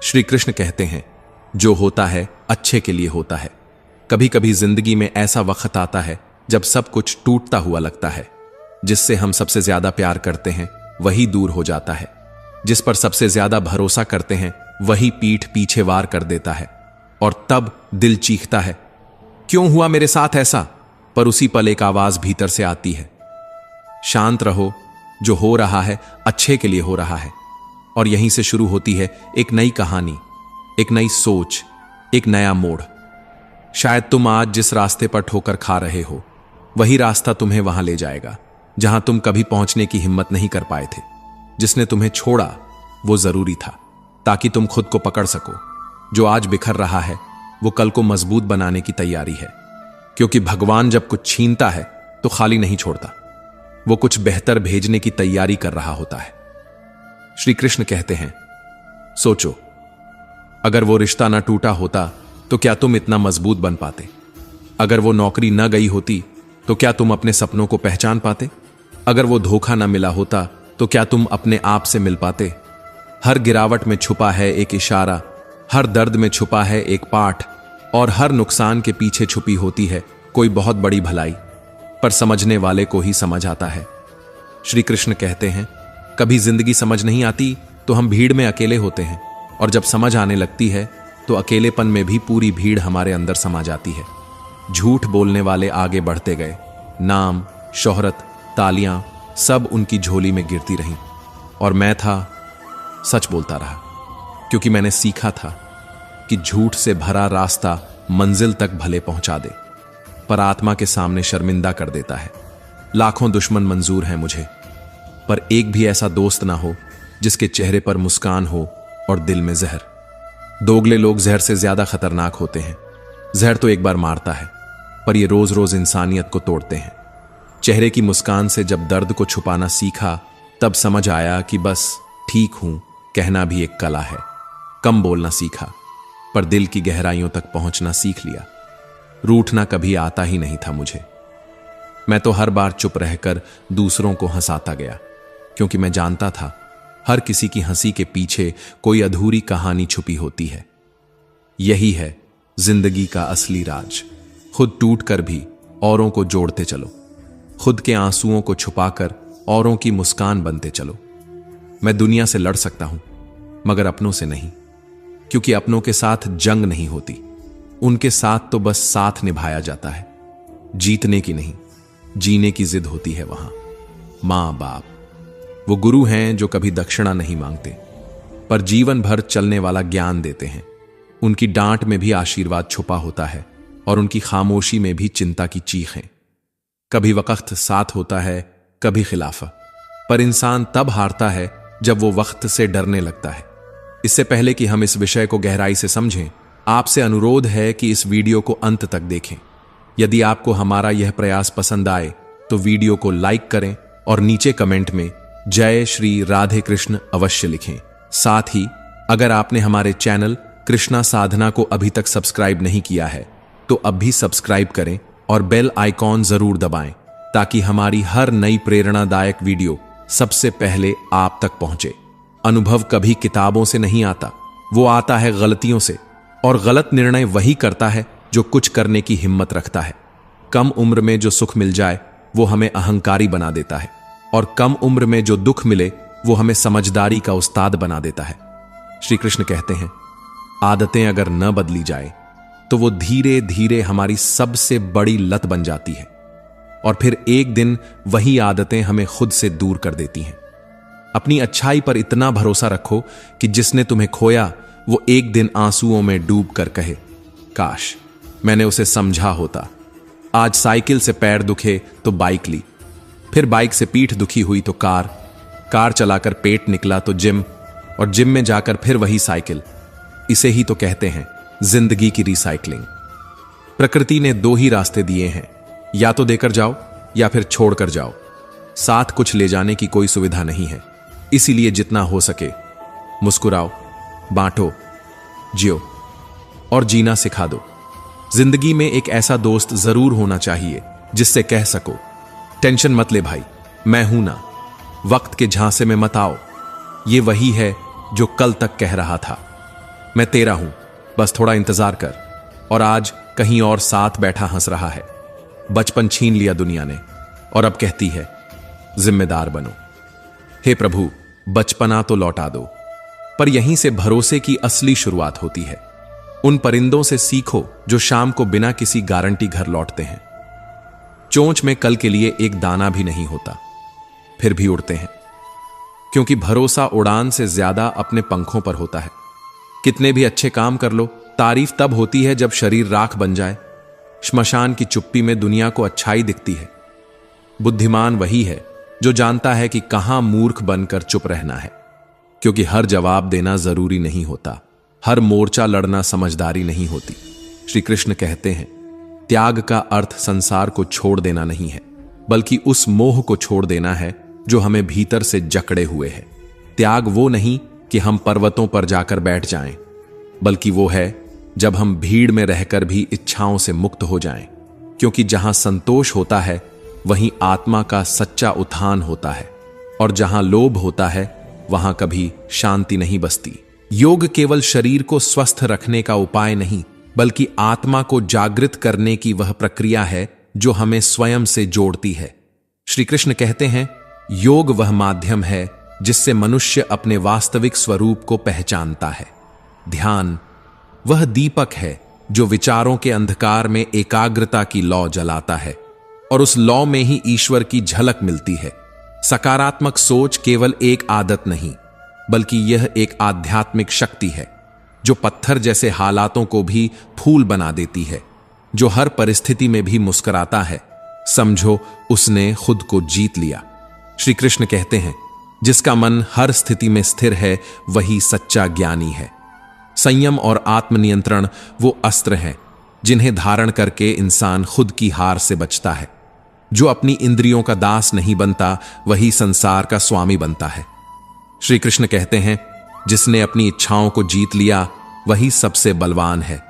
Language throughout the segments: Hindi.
श्री कृष्ण कहते हैं, जो होता है अच्छे के लिए होता है। कभी कभी जिंदगी में ऐसा वक्त आता है जब सब कुछ टूटता हुआ लगता है। जिससे हम सबसे ज्यादा प्यार करते हैं वही दूर हो जाता है। जिस पर सबसे ज्यादा भरोसा करते हैं वही पीठ पीछे वार कर देता है। और तब दिल चीखता है, क्यों हुआ मेरे साथ ऐसा? पर उसी पल एक आवाज भीतर से आती है, शांत रहो, जो हो रहा है अच्छे के लिए हो रहा है। और यहीं से शुरू होती है एक नई कहानी, एक नई सोच, एक नया मोड़। शायद तुम आज जिस रास्ते पर ठोकर खा रहे हो वही रास्ता तुम्हें वहां ले जाएगा जहां तुम कभी पहुंचने की हिम्मत नहीं कर पाए थे। जिसने तुम्हें छोड़ा वो जरूरी था ताकि तुम खुद को पकड़ सको। जो आज बिखर रहा है वो कल को मजबूत बनाने की तैयारी है। क्योंकि भगवान जब कुछ छीनता है तो खाली नहीं छोड़ता, वो कुछ बेहतर भेजने की तैयारी कर रहा होता है। श्री कृष्ण कहते हैं, सोचो, अगर वो रिश्ता ना टूटा होता तो क्या तुम इतना मजबूत बन पाते? अगर वो नौकरी न गई होती तो क्या तुम अपने सपनों को पहचान पाते? अगर वो धोखा ना मिला होता तो क्या तुम अपने आप से मिल पाते? हर गिरावट में छुपा है एक इशारा, हर दर्द में छुपा है एक पाठ, और हर नुकसान के पीछे छुपी होती है कोई बहुत बड़ी भलाई। पर समझने वाले को ही समझ आता है। श्री कृष्ण कहते हैं, कभी जिंदगी समझ नहीं आती तो हम भीड़ में अकेले होते हैं, और जब समझ आने लगती है तो अकेलेपन में भी पूरी भीड़ हमारे अंदर समा जाती है। झूठ बोलने वाले आगे बढ़ते गए, नाम, शोहरत, तालियां सब उनकी झोली में गिरती रहीं, और मैं था सच बोलता रहा। क्योंकि मैंने सीखा था कि झूठ से भरा रास्ता मंजिल तक भले पहुंचा दे, पर आत्मा के सामने शर्मिंदा कर देता है। लाखों दुश्मन मंजूर हैं मुझे, पर एक भी ऐसा दोस्त ना हो जिसके चेहरे पर मुस्कान हो और दिल में जहर। दोगले लोग जहर से ज्यादा खतरनाक होते हैं। जहर तो एक बार मारता है, पर ये रोज रोज इंसानियत को तोड़ते हैं। चेहरे की मुस्कान से जब दर्द को छुपाना सीखा तब समझ आया कि बस ठीक हूं कहना भी एक कला है। कम बोलना सीखा, पर दिल की गहराइयों तक पहुंचना सीख लिया। रूठना कभी आता ही नहीं था मुझे। मैं तो हर बार चुप रहकर दूसरों को हंसाता गया, क्योंकि मैं जानता था हर किसी की हंसी के पीछे कोई अधूरी कहानी छुपी होती है। यही है जिंदगी का असली राज। खुद टूट कर भी औरों को जोड़ते चलो, खुद के आंसुओं को छुपाकर औरों की मुस्कान बनते चलो। मैं दुनिया से लड़ सकता हूं, मगर अपनों से नहीं, क्योंकि अपनों के साथ जंग नहीं होती, उनके साथ तो बस साथ निभाया जाता है। जीतने की नहीं, जीने की जिद होती है वहां। मां बाप वो गुरु हैं जो कभी दक्षिणा नहीं मांगते, पर जीवन भर चलने वाला ज्ञान देते हैं। उनकी डांट में भी आशीर्वाद छुपा होता है, और उनकी खामोशी में भी चिंता की चीखें। कभी वक्त साथ होता है, कभी खिलाफा, पर इंसान तब हारता है जब वो वक्त से डरने लगता है। इससे पहले कि हम इस विषय को गहराई से समझें, आपसे अनुरोध है कि इस वीडियो को अंत तक देखें। यदि आपको हमारा यह प्रयास पसंद आए तो वीडियो को लाइक करें और नीचे कमेंट में जय श्री राधे कृष्ण अवश्य लिखें। साथ ही अगर आपने हमारे चैनल कृष्णा साधना को अभी तक सब्सक्राइब नहीं किया है तो अब भी सब्सक्राइब करें और बेल आइकॉन जरूर दबाएं, ताकि हमारी हर नई प्रेरणादायक वीडियो सबसे पहले आप तक पहुंचे। अनुभव कभी किताबों से नहीं आता, वो आता है गलतियों से, और गलत निर्णय वही करता है जो कुछ करने की हिम्मत रखता है। कम उम्र में जो सुख मिल जाए वो हमें अहंकारी बना देता है, और कम उम्र में जो दुख मिले वो हमें समझदारी का उस्ताद बना देता है। श्री कृष्ण कहते हैं, आदतें अगर न बदली जाए तो वो धीरे धीरे हमारी सबसे बड़ी लत बन जाती है, और फिर एक दिन वही आदतें हमें खुद से दूर कर देती हैं। अपनी अच्छाई पर इतना भरोसा रखो कि जिसने तुम्हें खोया वो एक दिन आंसुओं में डूब कर कहे, काश मैंने उसे समझा होता। आज साइकिल से पैर दुखे तो बाइक ली, फिर बाइक से पीठ दुखी हुई तो कार चलाकर पेट निकला तो जिम, और जिम में जाकर फिर वही साइकिल। इसे ही तो कहते हैं जिंदगी की रिसाइकलिंग। प्रकृति ने दो ही रास्ते दिए हैं, या तो देकर जाओ या फिर छोड़कर जाओ। साथ कुछ ले जाने की कोई सुविधा नहीं है। इसीलिए जितना हो सके मुस्कुराओ, बांटो, जियो और जीना सिखा दो। जिंदगी में एक ऐसा दोस्त जरूर होना चाहिए जिससे कह सको, टेंशन मत ले भाई, मैं हूं ना, वक्त के झांसे में मत आओ। ये वही है जो कल तक कह रहा था, मैं तेरा हूं, बस थोड़ा इंतजार कर। और आज कहीं और साथ बैठा हंस रहा है। बचपन छीन लिया दुनिया ने और अब कहती है जिम्मेदार बनो। हे प्रभु, बचपना तो लौटा दो। पर यहीं से भरोसे की असली शुरुआत होती है। उन परिंदों से सीखो जो शाम को बिना किसी गारंटी घर लौटते हैं। चोंच में कल के लिए एक दाना भी नहीं होता, फिर भी उड़ते हैं, क्योंकि भरोसा उड़ान से ज्यादा अपने पंखों पर होता है। कितने भी अच्छे काम कर लो, तारीफ तब होती है जब शरीर राख बन जाए। श्मशान की चुप्पी में दुनिया को अच्छाई दिखती है। बुद्धिमान वही है जो जानता है कि कहां मूर्ख बनकर चुप रहना है, क्योंकि हर जवाब देना जरूरी नहीं होता, हर मोर्चा लड़ना समझदारी नहीं होती। श्री कृष्ण कहते हैं, त्याग का अर्थ संसार को छोड़ देना नहीं है, बल्कि उस मोह को छोड़ देना है जो हमें भीतर से जकड़े हुए है। त्याग वो नहीं कि हम पर्वतों पर जाकर बैठ जाएं, बल्कि वो है जब हम भीड़ में रहकर भी इच्छाओं से मुक्त हो जाएं, क्योंकि जहां संतोष होता है वहीं आत्मा का सच्चा उत्थान होता है, और जहां लोभ होता है वहां कभी शांति नहीं बसती। योग केवल शरीर को स्वस्थ रखने का उपाय नहीं, बल्कि आत्मा को जागृत करने की वह प्रक्रिया है जो हमें स्वयं से जोड़ती है। श्री कृष्ण कहते हैं, योग वह माध्यम है जिससे मनुष्य अपने वास्तविक स्वरूप को पहचानता है। ध्यान वह दीपक है जो विचारों के अंधकार में एकाग्रता की लौ जलाता है, और उस लौ में ही ईश्वर की झलक मिलती है। सकारात्मक सोच केवल एक आदत नहीं, बल्कि यह एक आध्यात्मिक शक्ति है जो पत्थर जैसे हालातों को भी फूल बना देती है। जो हर परिस्थिति में भी मुस्कुराता है, समझो उसने खुद को जीत लिया। श्री कृष्ण कहते हैं, जिसका मन हर स्थिति में स्थिर है वही सच्चा ज्ञानी है। संयम और आत्मनियंत्रण वो अस्त्र हैं जिन्हें धारण करके इंसान खुद की हार से बचता है। जो अपनी इंद्रियों का दास नहीं बनता वही संसार का स्वामी बनता है। श्री कृष्ण कहते हैं, जिसने अपनी इच्छाओं को जीत लिया वही सबसे बलवान है।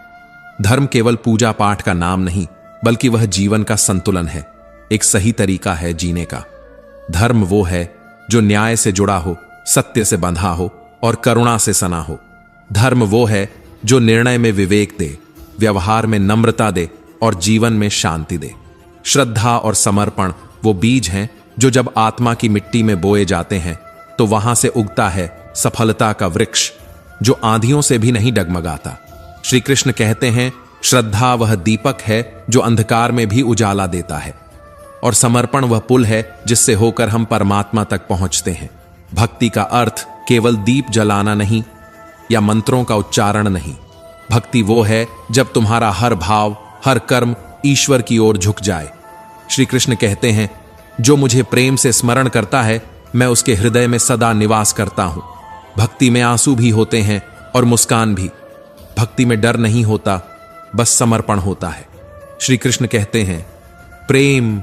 धर्म केवल पूजा पाठ का नाम नहीं, बल्कि वह जीवन का संतुलन है, एक सही तरीका है जीने का। धर्म वो है जो न्याय से जुड़ा हो, सत्य से बंधा हो और करुणा से सना हो। धर्म वो है जो निर्णय में विवेक दे, व्यवहार में नम्रता दे और जीवन में शांति दे। श्रद्धा और समर्पण वो बीज हैं जो जब आत्मा की मिट्टी में बोए जाते हैं तो वहां से उगता है सफलता का वृक्ष जो आंधियों से भी नहीं डगमगाता। श्री कृष्ण कहते हैं, श्रद्धा वह दीपक है जो अंधकार में भी उजाला देता है, और समर्पण वह पुल है जिससे होकर हम परमात्मा तक पहुंचते हैं। भक्ति का अर्थ केवल दीप जलाना नहीं या मंत्रों का उच्चारण नहीं। भक्ति वो है जब तुम्हारा हर भाव, हर कर्म ईश्वर की ओर झुक जाए। श्री कृष्ण कहते हैं, जो मुझे प्रेम से स्मरण करता है मैं उसके हृदय में सदा निवास करता हूं। भक्ति में आंसू भी होते हैं और मुस्कान भी। भक्ति में डर नहीं होता, बस समर्पण होता है। श्री कृष्ण कहते हैं, प्रेम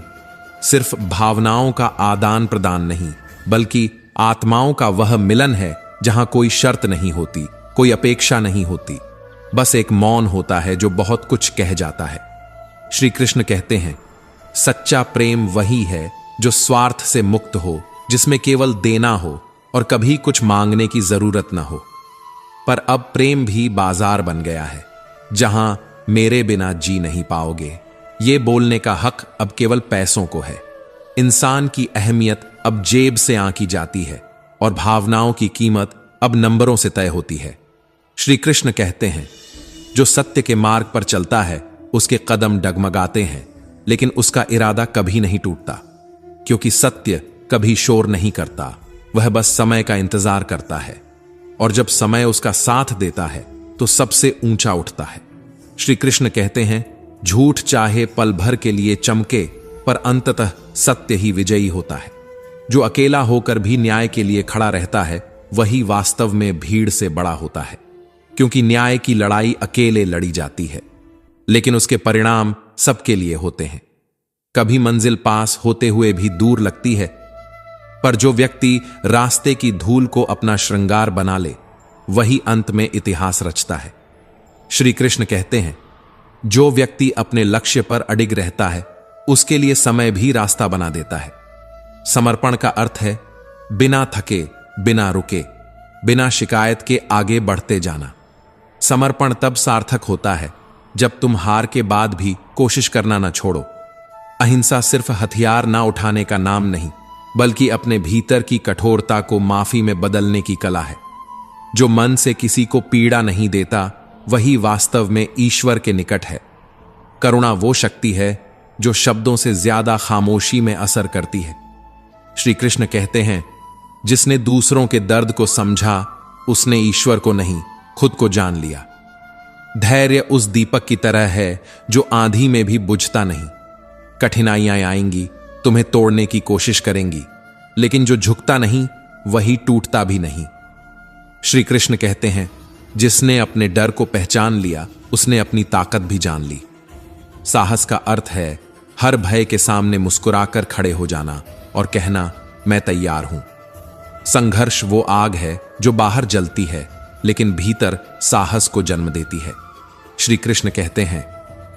सिर्फ भावनाओं का आदान प्रदान नहीं, बल्कि आत्माओं का वह मिलन है जहां कोई शर्त नहीं होती, कोई अपेक्षा नहीं होती, बस एक मौन होता है जो बहुत कुछ कह जाता है। श्री कृष्ण कहते हैं, सच्चा प्रेम वही है जो स्वार्थ से मुक्त हो, जिसमें केवल देना हो और कभी कुछ मांगने की जरूरत ना हो। पर अब प्रेम भी बाजार बन गया है, जहां मेरे बिना जी नहीं पाओगे ये बोलने का हक अब केवल पैसों को है। इंसान की अहमियत अब जेब से आंकी जाती है और भावनाओं की कीमत अब नंबरों से तय होती है। श्री कृष्ण कहते हैं, जो सत्य के मार्ग पर चलता है उसके कदम डगमगाते हैं, लेकिन उसका इरादा कभी नहीं टूटता, क्योंकि सत्य कभी शोर नहीं करता, वह बस समय का इंतजार करता है, और जब समय उसका साथ देता है तो सबसे ऊंचा उठता है। श्री कृष्ण कहते हैं, झूठ चाहे पल भर के लिए चमके, पर अंततः सत्य ही विजयी होता है। जो अकेला होकर भी न्याय के लिए खड़ा रहता है वही वास्तव में भीड़ से बड़ा होता है, क्योंकि न्याय की लड़ाई अकेले लड़ी जाती है, लेकिन उसके परिणाम सबके लिए होते हैं। कभी मंजिल पास होते हुए भी दूर लगती है, पर जो व्यक्ति रास्ते की धूल को अपना श्रृंगार बना ले वही अंत में इतिहास रचता है। श्री कृष्ण कहते हैं, जो व्यक्ति अपने लक्ष्य पर अडिग रहता है उसके लिए समय भी रास्ता बना देता है। समर्पण का अर्थ है बिना थके, बिना रुके, बिना शिकायत के आगे बढ़ते जाना। समर्पण तब सार्थक होता है जब तुम हार के बाद भी कोशिश करना न छोड़ो। अहिंसा सिर्फ हथियार ना उठाने का नाम नहीं, बल्कि अपने भीतर की कठोरता को माफी में बदलने की कला है। जो मन से किसी को पीड़ा नहीं देता, वही वास्तव में ईश्वर के निकट है। करुणा वो शक्ति है जो शब्दों से ज्यादा खामोशी में असर करती है। श्री कृष्ण कहते हैं, जिसने दूसरों के दर्द को समझा, उसने ईश्वर को नहीं, खुद को जान लिया। धैर्य उस दीपक की तरह है जो आंधी में भी बुझता नहीं। कठिनाइयां आएंगी, तुम्हें तोड़ने की कोशिश करेंगी, लेकिन जो झुकता नहीं वही टूटता भी नहीं। श्री कृष्ण कहते हैं, जिसने अपने डर को पहचान लिया, उसने अपनी ताकत भी जान ली। साहस का अर्थ है हर भय के सामने मुस्कुराकर खड़े हो जाना और कहना, मैं तैयार हूं। संघर्ष वो आग है जो बाहर जलती है, लेकिन भीतर साहस को जन्म देती है। श्री कृष्ण कहते हैं,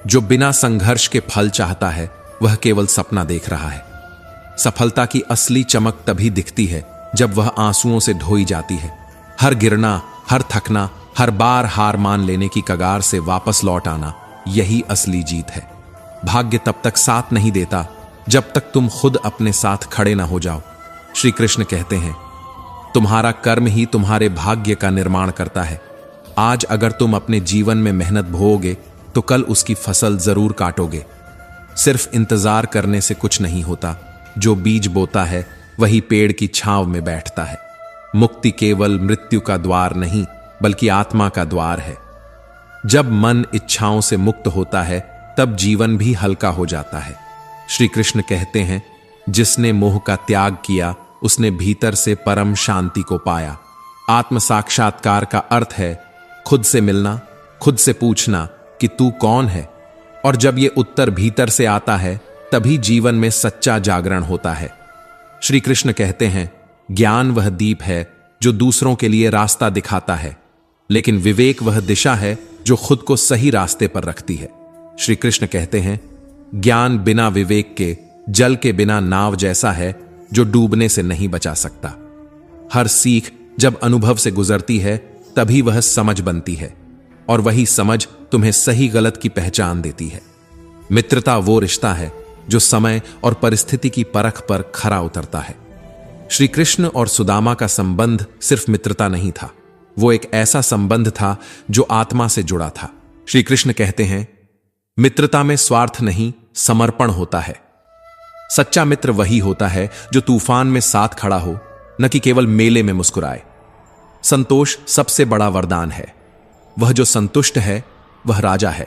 जो बिना संघर्ष के फल चाहता है, वह केवल सपना देख रहा है। सफलता की असली चमक तभी दिखती है जब वह आंसुओं से धोई जाती है। हर गिरना, हर थकना, हर बार हार मान लेने की कगार से वापस लौट आना, यही असली जीत है। भाग्य तब तक साथ नहीं देता जब तक तुम खुद अपने साथ खड़े ना हो जाओ। श्री कृष्ण कहते हैं, तुम्हारा कर्म ही तुम्हारे भाग्य का निर्माण करता है। आज अगर तुम अपने जीवन में मेहनत बोओगे तो कल उसकी फसल जरूर काटोगे। सिर्फ इंतजार करने से कुछ नहीं होता। जो बीज बोता है वही पेड़ की छांव में बैठता है। मुक्ति केवल मृत्यु का द्वार नहीं, बल्कि आत्मा का द्वार है। जब मन इच्छाओं से मुक्त होता है, तब जीवन भी हल्का हो जाता है। श्री कृष्ण कहते हैं, जिसने मोह का त्याग किया, उसने भीतर से परम शांति को पाया। आत्म साक्षात्कार का अर्थ है खुद से मिलना, खुद से पूछना कि तू कौन है। और जब यह उत्तर भीतर से आता है, तभी जीवन में सच्चा जागरण होता है। श्री कृष्ण कहते हैं, ज्ञान वह दीप है जो दूसरों के लिए रास्ता दिखाता है, लेकिन विवेक वह दिशा है जो खुद को सही रास्ते पर रखती है। श्री कृष्ण कहते हैं, ज्ञान बिना विवेक के जल के बिना नाव जैसा है जो डूबने से नहीं बचा सकता। हर सीख जब अनुभव से गुजरती है, तभी वह समझ बनती है, और वही समझ तुम्हें सही गलत की पहचान देती है। मित्रता वो रिश्ता है जो समय और परिस्थिति की परख पर खरा उतरता है। श्री कृष्ण और सुदामा का संबंध सिर्फ मित्रता नहीं था, वो एक ऐसा संबंध था जो आत्मा से जुड़ा था। श्री कृष्ण कहते हैं, मित्रता में स्वार्थ नहीं, समर्पण होता है। सच्चा मित्र वही होता है जो तूफान में साथ खड़ा हो, न कि केवल मेले में मुस्कुराए। संतोष सबसे बड़ा वरदान है। वह जो संतुष्ट है, वह राजा है,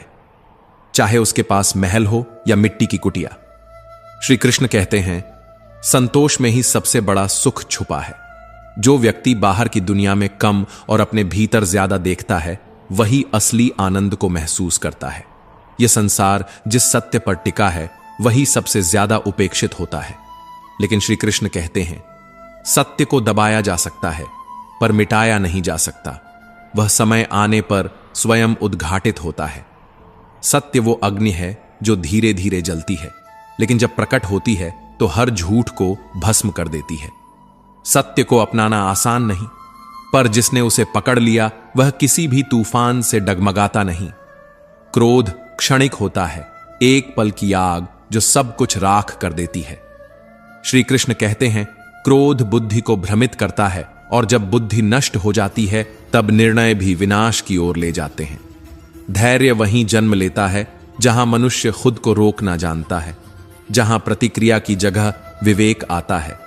चाहे उसके पास महल हो या मिट्टी की कुटिया। श्री कृष्ण कहते हैं, संतोष में ही सबसे बड़ा सुख छुपा है। जो व्यक्ति बाहर की दुनिया में कम और अपने भीतर ज्यादा देखता है, वही असली आनंद को महसूस करता है। यह संसार जिस सत्य पर टिका है, वही सबसे ज्यादा उपेक्षित होता है। लेकिन श्री कृष्ण कहते हैं, सत्य को दबाया जा सकता है, पर मिटाया नहीं जा सकता। वह समय आने पर स्वयं उद्घाटित होता है। सत्य वो अग्नि है जो धीरे धीरे जलती है, लेकिन जब प्रकट होती है तो हर झूठ को भस्म कर देती है। सत्य को अपनाना आसान नहीं, पर जिसने उसे पकड़ लिया, वह किसी भी तूफान से डगमगाता नहीं। क्रोध क्षणिक होता है, एक पल की आग जो सब कुछ राख कर देती है। श्री कृष्ण कहते हैं, क्रोध बुद्धि को भ्रमित करता है, और जब बुद्धि नष्ट हो जाती है, तब निर्णय भी विनाश की ओर ले जाते हैं। धैर्य वहीं जन्म लेता है जहां मनुष्य खुद को रोकना जानता है, जहां प्रतिक्रिया की जगह विवेक आता है।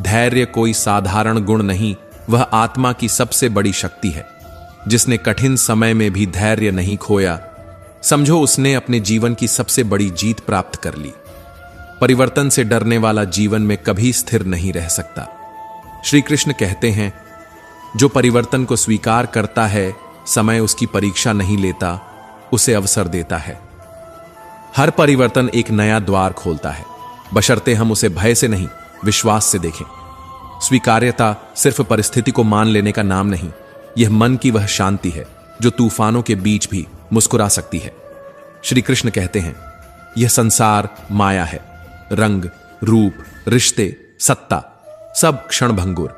धैर्य कोई साधारण गुण नहीं, वह आत्मा की सबसे बड़ी शक्ति है। जिसने कठिन समय में भी धैर्य नहीं खोया, समझो उसने अपने जीवन की सबसे बड़ी जीत प्राप्त कर ली। परिवर्तन से डरने वाला जीवन में कभी स्थिर नहीं रह सकता। श्री कृष्ण कहते हैं, जो परिवर्तन को स्वीकार करता है, समय उसकी परीक्षा नहीं लेता, उसे अवसर देता है। हर परिवर्तन एक नया द्वार खोलता है, बशर्ते हम उसे भय से नहीं, विश्वास से देखें। स्वीकार्यता सिर्फ परिस्थिति को मान लेने का नाम नहीं, यह मन की वह शांति है जो तूफानों के बीच भी मुस्कुरा सकती है। श्री कृष्ण कहते हैं, यह संसार माया है। रंग, रूप, रिश्ते, सत्ता, सब क्षणभंगुर।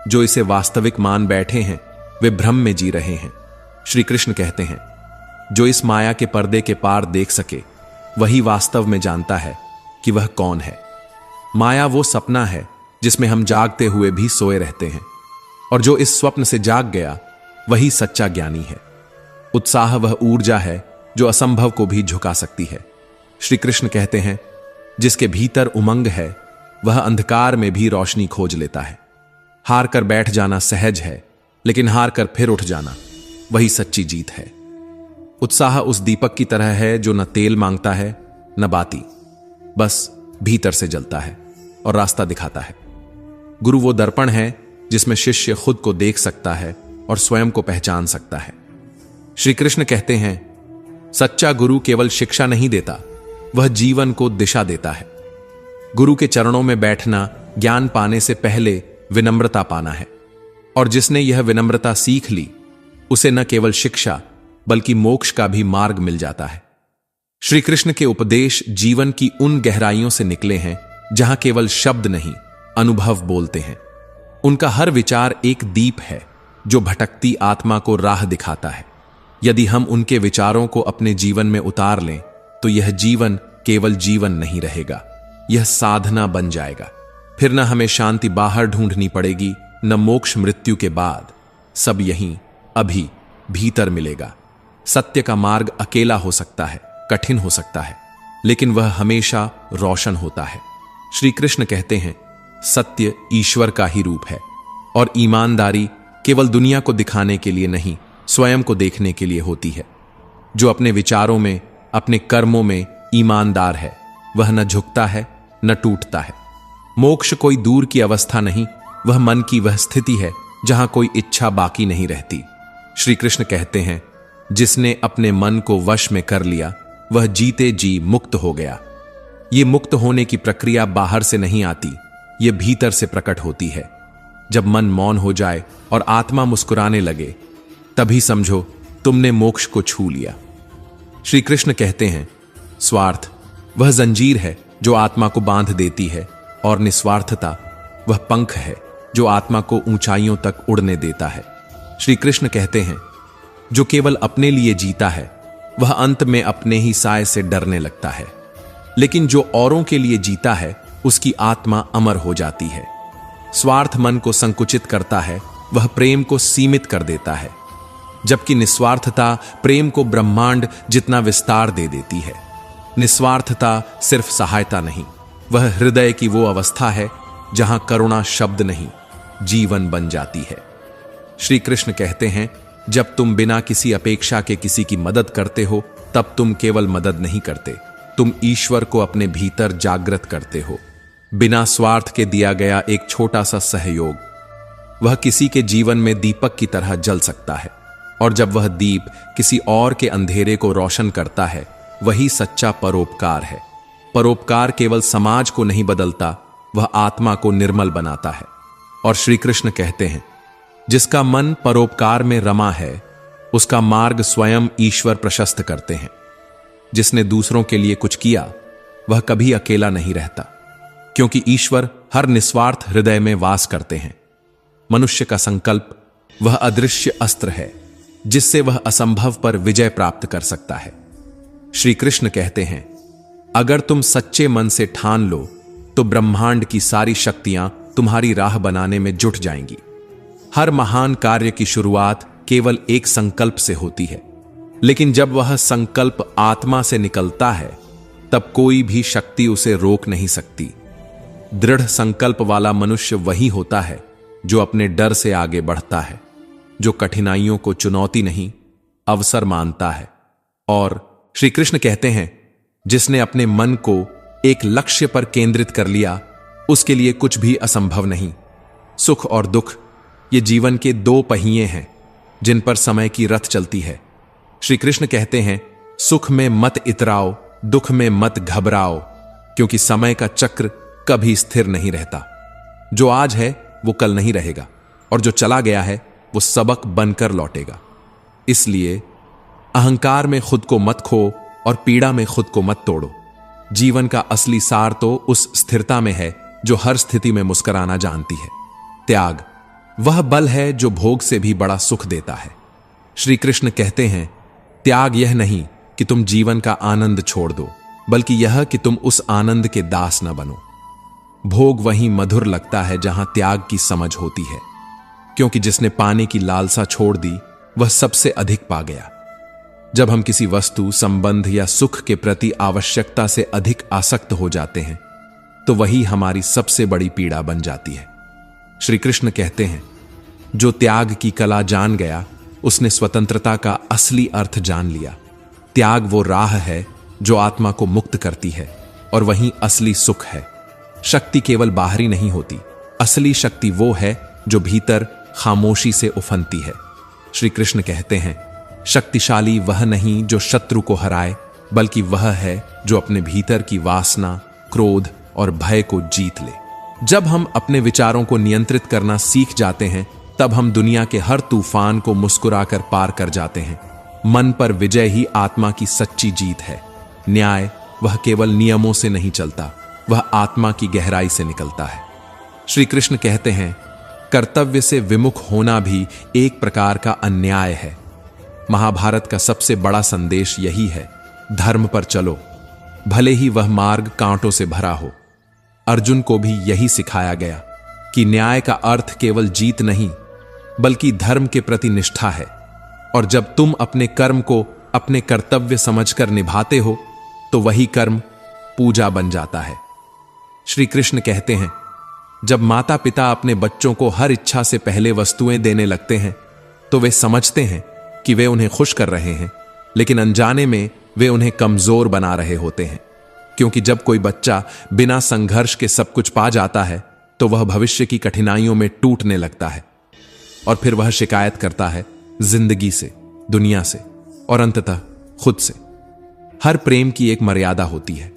जो इसे वास्तविक मान बैठे हैं, वे भ्रम में जी रहे हैं। श्री कृष्ण कहते हैं, जो इस माया के पर्दे के पार देख सके वही वास्तव में जानता है कि वह कौन है। माया वो सपना है जिसमें हम जागते हुए भी सोए रहते हैं, और जो इस स्वप्न से जाग गया वही सच्चा ज्ञानी है। उत्साह वह ऊर्जा है जो असंभव को भी झुका सकती है। श्री कृष्ण कहते हैं, जिसके भीतर उमंग है वह अंधकार में भी रोशनी खोज लेता है। हार कर बैठ जाना सहज है, लेकिन हार कर फिर उठ जाना वही सच्ची जीत है। उत्साह उस दीपक की तरह है जो न तेल मांगता है न बाती, बस भीतर से जलता है और रास्ता दिखाता है। गुरु वो दर्पण है जिसमें शिष्य खुद को देख सकता है और स्वयं को पहचान सकता है। श्री कृष्ण कहते हैं, सच्चा गुरु केवल शिक्षा नहीं देता, वह जीवन को दिशा देता है। गुरु के चरणों में बैठना ज्ञान पाने से पहले विनम्रता पाना है, और जिसने यह विनम्रता सीख ली उसे न केवल शिक्षा बल्कि मोक्ष का भी मार्ग मिल जाता है। श्री कृष्ण के उपदेश जीवन की उन गहराइयों से निकले हैं जहां केवल शब्द नहीं, अनुभव बोलते हैं। उनका हर विचार एक दीप है जो भटकती आत्मा को राह दिखाता है। यदि हम उनके विचारों को अपने जीवन में उतार लें तो यह जीवन केवल जीवन नहीं रहेगा, यह साधना बन जाएगा। फिर न हमें शांति बाहर ढूंढनी पड़ेगी, न मोक्ष मृत्यु के बाद, सब यहीं अभी भीतर मिलेगा। सत्य का मार्ग अकेला हो सकता है, कठिन हो सकता है, लेकिन वह हमेशा रोशन होता है। श्री कृष्ण कहते हैं, सत्य ईश्वर का ही रूप है, और ईमानदारी केवल दुनिया को दिखाने के लिए नहीं, स्वयं को देखने के लिए होती है। जो अपने विचारों में, अपने कर्मों में ईमानदार है, वह न झुकता है न टूटता है। मोक्ष कोई दूर की अवस्था नहीं, वह मन की वह स्थिति है जहां कोई इच्छा बाकी नहीं रहती। श्री कृष्ण कहते हैं, जिसने अपने मन को वश में कर लिया वह जीते जी मुक्त हो गया। ये मुक्त होने की प्रक्रिया बाहर से नहीं आती, ये भीतर से प्रकट होती है। जब मन मौन हो जाए और आत्मा मुस्कुराने लगे, तभी समझो तुमने मोक्ष को छू लिया। श्री कृष्ण कहते हैं, स्वार्थ वह जंजीर है जो आत्मा को बांध देती है, और निस्वार्थता वह पंख है जो आत्मा को ऊंचाइयों तक उड़ने देता है। श्री कृष्ण कहते हैं, जो केवल अपने लिए जीता है वह अंत में अपने ही साय से डरने लगता है, लेकिन जो औरों के लिए जीता है उसकी आत्मा अमर हो जाती है। स्वार्थ मन को संकुचित करता है, वह प्रेम को सीमित कर देता है, जबकि निस्वार्थता प्रेम को ब्रह्मांड जितना विस्तार दे देती है। निस्वार्थता सिर्फ सहायता नहीं, वह हृदय की वो अवस्था है जहां करुणा शब्द नहीं, जीवन बन जाती है। श्री कृष्ण कहते हैं, जब तुम बिना किसी अपेक्षा के किसी की मदद करते हो तब तुम केवल मदद नहीं करते, तुम ईश्वर को अपने भीतर जागृत करते हो। बिना स्वार्थ के दिया गया एक छोटा सा सहयोग, वह किसी के जीवन में दीपक की तरह जल सकता है, और जब वह दीप किसी और के अंधेरे को रोशन करता है, वही सच्चा परोपकार है। परोपकार केवल समाज को नहीं बदलता, वह आत्मा को निर्मल बनाता है। और श्री कृष्ण कहते हैं, जिसका मन परोपकार में रमा है उसका मार्ग स्वयं ईश्वर प्रशस्त करते हैं। जिसने दूसरों के लिए कुछ किया वह कभी अकेला नहीं रहता, क्योंकि ईश्वर हर निस्वार्थ हृदय में वास करते हैं। मनुष्य का संकल्प वह अदृश्य अस्त्र है जिससे वह असंभव पर विजय प्राप्त कर सकता है। श्री कृष्ण कहते हैं, अगर तुम सच्चे मन से ठान लो तो ब्रह्मांड की सारी शक्तियां तुम्हारी राह बनाने में जुट जाएंगी। हर महान कार्य की शुरुआत केवल एक संकल्प से होती है, लेकिन जब वह संकल्प आत्मा से निकलता है तब कोई भी शक्ति उसे रोक नहीं सकती। दृढ़ संकल्प वाला मनुष्य वही होता है जो अपने डर से आगे बढ़ता है, जो कठिनाइयों को चुनौती नहीं अवसर मानता है। और श्री कृष्ण कहते हैं, जिसने अपने मन को एक लक्ष्य पर केंद्रित कर लिया उसके लिए कुछ भी असंभव नहीं। सुख और दुख ये जीवन के दो पहिए हैं जिन पर समय की रथ चलती है। श्री कृष्ण कहते हैं, सुख में मत इतराओ, दुख में मत घबराओ, क्योंकि समय का चक्र कभी स्थिर नहीं रहता। जो आज है वो कल नहीं रहेगा, और जो चला गया है वो सबक बनकर लौटेगा। इसलिए अहंकार में खुद को मत खो और पीड़ा में खुद को मत तोड़ो। जीवन का असली सार तो उस स्थिरता में है जो हर स्थिति में मुस्कुराना जानती है। त्याग वह बल है जो भोग से भी बड़ा सुख देता है। श्री कृष्ण कहते हैं, त्याग यह नहीं कि तुम जीवन का आनंद छोड़ दो, बल्कि यह कि तुम उस आनंद के दास न बनो। भोग वहीं मधुर लगता है जहां त्याग की समझ होती है, क्योंकि जिसने पाने की लालसा छोड़ दी वह सबसे अधिक पा गया। जब हम किसी वस्तु, संबंध या सुख के प्रति आवश्यकता से अधिक आसक्त हो जाते हैं तो वही हमारी सबसे बड़ी पीड़ा बन जाती है। श्री कृष्ण कहते हैं, जो त्याग की कला जान गया उसने स्वतंत्रता का असली अर्थ जान लिया। त्याग वो राह है जो आत्मा को मुक्त करती है और वहीं असली सुख है। शक्ति केवल बाहरी नहीं होती, असली शक्ति वो है जो भीतर खामोशी से उफनती है। श्री कृष्ण कहते हैं, शक्तिशाली वह नहीं जो शत्रु को हराए, बल्कि वह है जो अपने भीतर की वासना, क्रोध और भय को जीत ले। जब हम अपने विचारों को नियंत्रित करना सीख जाते हैं तब हम दुनिया के हर तूफान को मुस्कुराकर पार कर जाते हैं। मन पर विजय ही आत्मा की सच्ची जीत है। न्याय वह केवल नियमों से नहीं चलता, वह आत्मा की गहराई से निकलता है। श्री कृष्ण कहते हैं, कर्तव्य से विमुख होना भी एक प्रकार का अन्याय है। महाभारत का सबसे बड़ा संदेश यही है, धर्म पर चलो, भले ही वह मार्ग कांटों से भरा हो। अर्जुन को भी यही सिखाया गया कि न्याय का अर्थ केवल जीत नहीं, बल्कि धर्म के प्रति निष्ठा है। और जब तुम अपने कर्म को अपने कर्तव्य समझकर निभाते हो तो वही कर्म पूजा बन जाता है। श्री कृष्ण कहते हैं, जब माता पिता अपने बच्चों को हर इच्छा से पहले वस्तुएं देने लगते हैं तो वे समझते हैं कि वे उन्हें खुश कर रहे हैं, लेकिन अनजाने में वे उन्हें कमजोर बना रहे होते हैं। क्योंकि जब कोई बच्चा बिना संघर्ष के सब कुछ पा जाता है तो वह भविष्य की कठिनाइयों में टूटने लगता है और फिर वह शिकायत करता है जिंदगी से, दुनिया से और अंततः खुद से। हर प्रेम की एक मर्यादा होती है।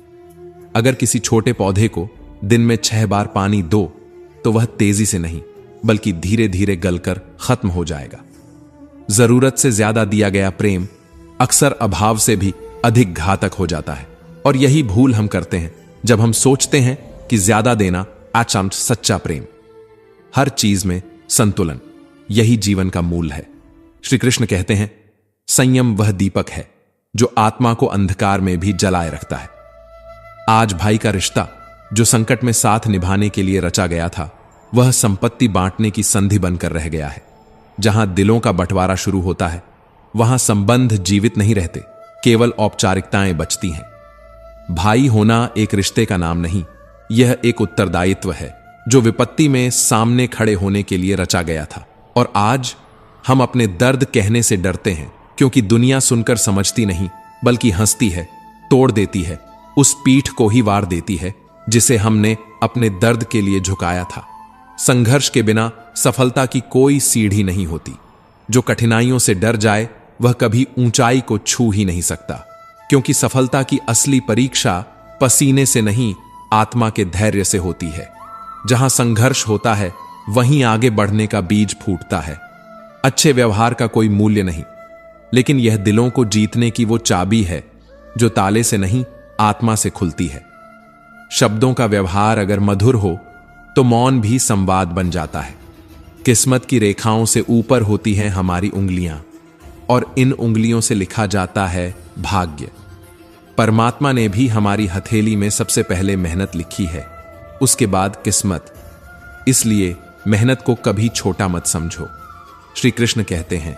अगर किसी छोटे पौधे को दिन में 6 बार पानी दो तो वह तेजी से नहीं बल्कि धीरे धीरे गलकर खत्म हो जाएगा। जरूरत से ज्यादा दिया गया प्रेम अक्सर अभाव से भी अधिक घातक हो जाता है। और यही भूल हम करते हैं जब हम सोचते हैं कि ज्यादा देना आचमच सच्चा प्रेम। हर चीज में संतुलन, यही जीवन का मूल है। श्री कृष्ण कहते हैं, संयम वह दीपक है जो आत्मा को अंधकार में भी जलाए रखता है। आज भाई का रिश्ता जो संकट में साथ निभाने के लिए रचा गया था, वह संपत्ति बांटने की संधि बनकर रह गया है। जहां दिलों का बंटवारा शुरू होता है वहां संबंध जीवित नहीं रहते, केवल औपचारिकताएं बचती हैं। भाई होना एक रिश्ते का नाम नहीं, यह एक उत्तरदायित्व है जो विपत्ति में सामने खड़े होने के लिए रचा गया था। और आज हम अपने दर्द कहने से डरते हैं क्योंकि दुनिया सुनकर समझती नहीं बल्कि हंसती है, तोड़ देती है, उस पीठ को ही वार देती है जिसे हमने अपने दर्द के लिए झुकाया था। संघर्ष के बिना सफलता की कोई सीढ़ी नहीं होती। जो कठिनाइयों से डर जाए वह कभी ऊंचाई को छू ही नहीं सकता, क्योंकि सफलता की असली परीक्षा पसीने से नहीं, आत्मा के धैर्य से होती है। जहां संघर्ष होता है वहीं आगे बढ़ने का बीज फूटता है। अच्छे व्यवहार का कोई मूल्य नहीं, लेकिन यह दिलों को जीतने की वो चाबी है जो ताले से नहीं, आत्मा से खुलती है। शब्दों का व्यवहार अगर मधुर हो तो मौन भी संवाद बन जाता है। किस्मत की रेखाओं से ऊपर होती हैं हमारी उंगलियां और इन उंगलियों से लिखा जाता है भाग्य। परमात्मा ने भी हमारी हथेली में सबसे पहले मेहनत लिखी है, उसके बाद किस्मत। इसलिए मेहनत को कभी छोटा मत समझो। श्री कृष्ण कहते हैं,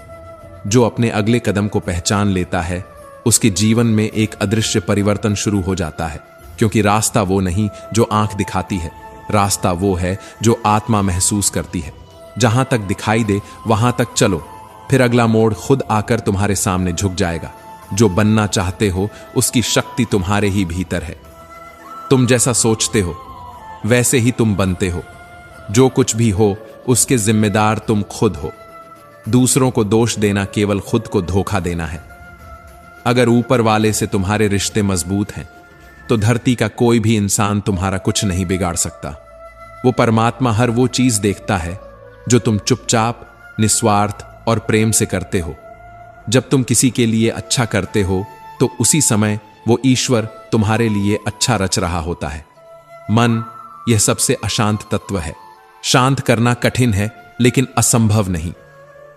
जो अपने अगले कदम को पहचान लेता है उसके जीवन में एक अदृश्य परिवर्तन शुरू हो जाता है। क्योंकि रास्ता वो नहीं जो आंख दिखाती है, रास्ता वो है जो आत्मा महसूस करती है। जहां तक दिखाई दे वहां तक चलो, फिर अगला मोड़ खुद आकर तुम्हारे सामने झुक जाएगा। जो बनना चाहते हो उसकी शक्ति तुम्हारे ही भीतर है। तुम जैसा सोचते हो वैसे ही तुम बनते हो। जो कुछ भी हो उसके जिम्मेदार तुम खुद हो। दूसरों को दोष देना केवल खुद को धोखा देना है। अगर ऊपर वाले से तुम्हारे रिश्ते मजबूत हैं तो धरती का कोई भी इंसान तुम्हारा कुछ नहीं बिगाड़ सकता। वो परमात्मा हर वो चीज देखता है जो तुम चुपचाप, निस्वार्थ और प्रेम से करते हो। जब तुम किसी के लिए अच्छा करते हो तो उसी समय वो ईश्वर तुम्हारे लिए अच्छा रच रहा होता है। मन यह सबसे अशांत तत्व है। शांत करना कठिन है लेकिन असंभव नहीं।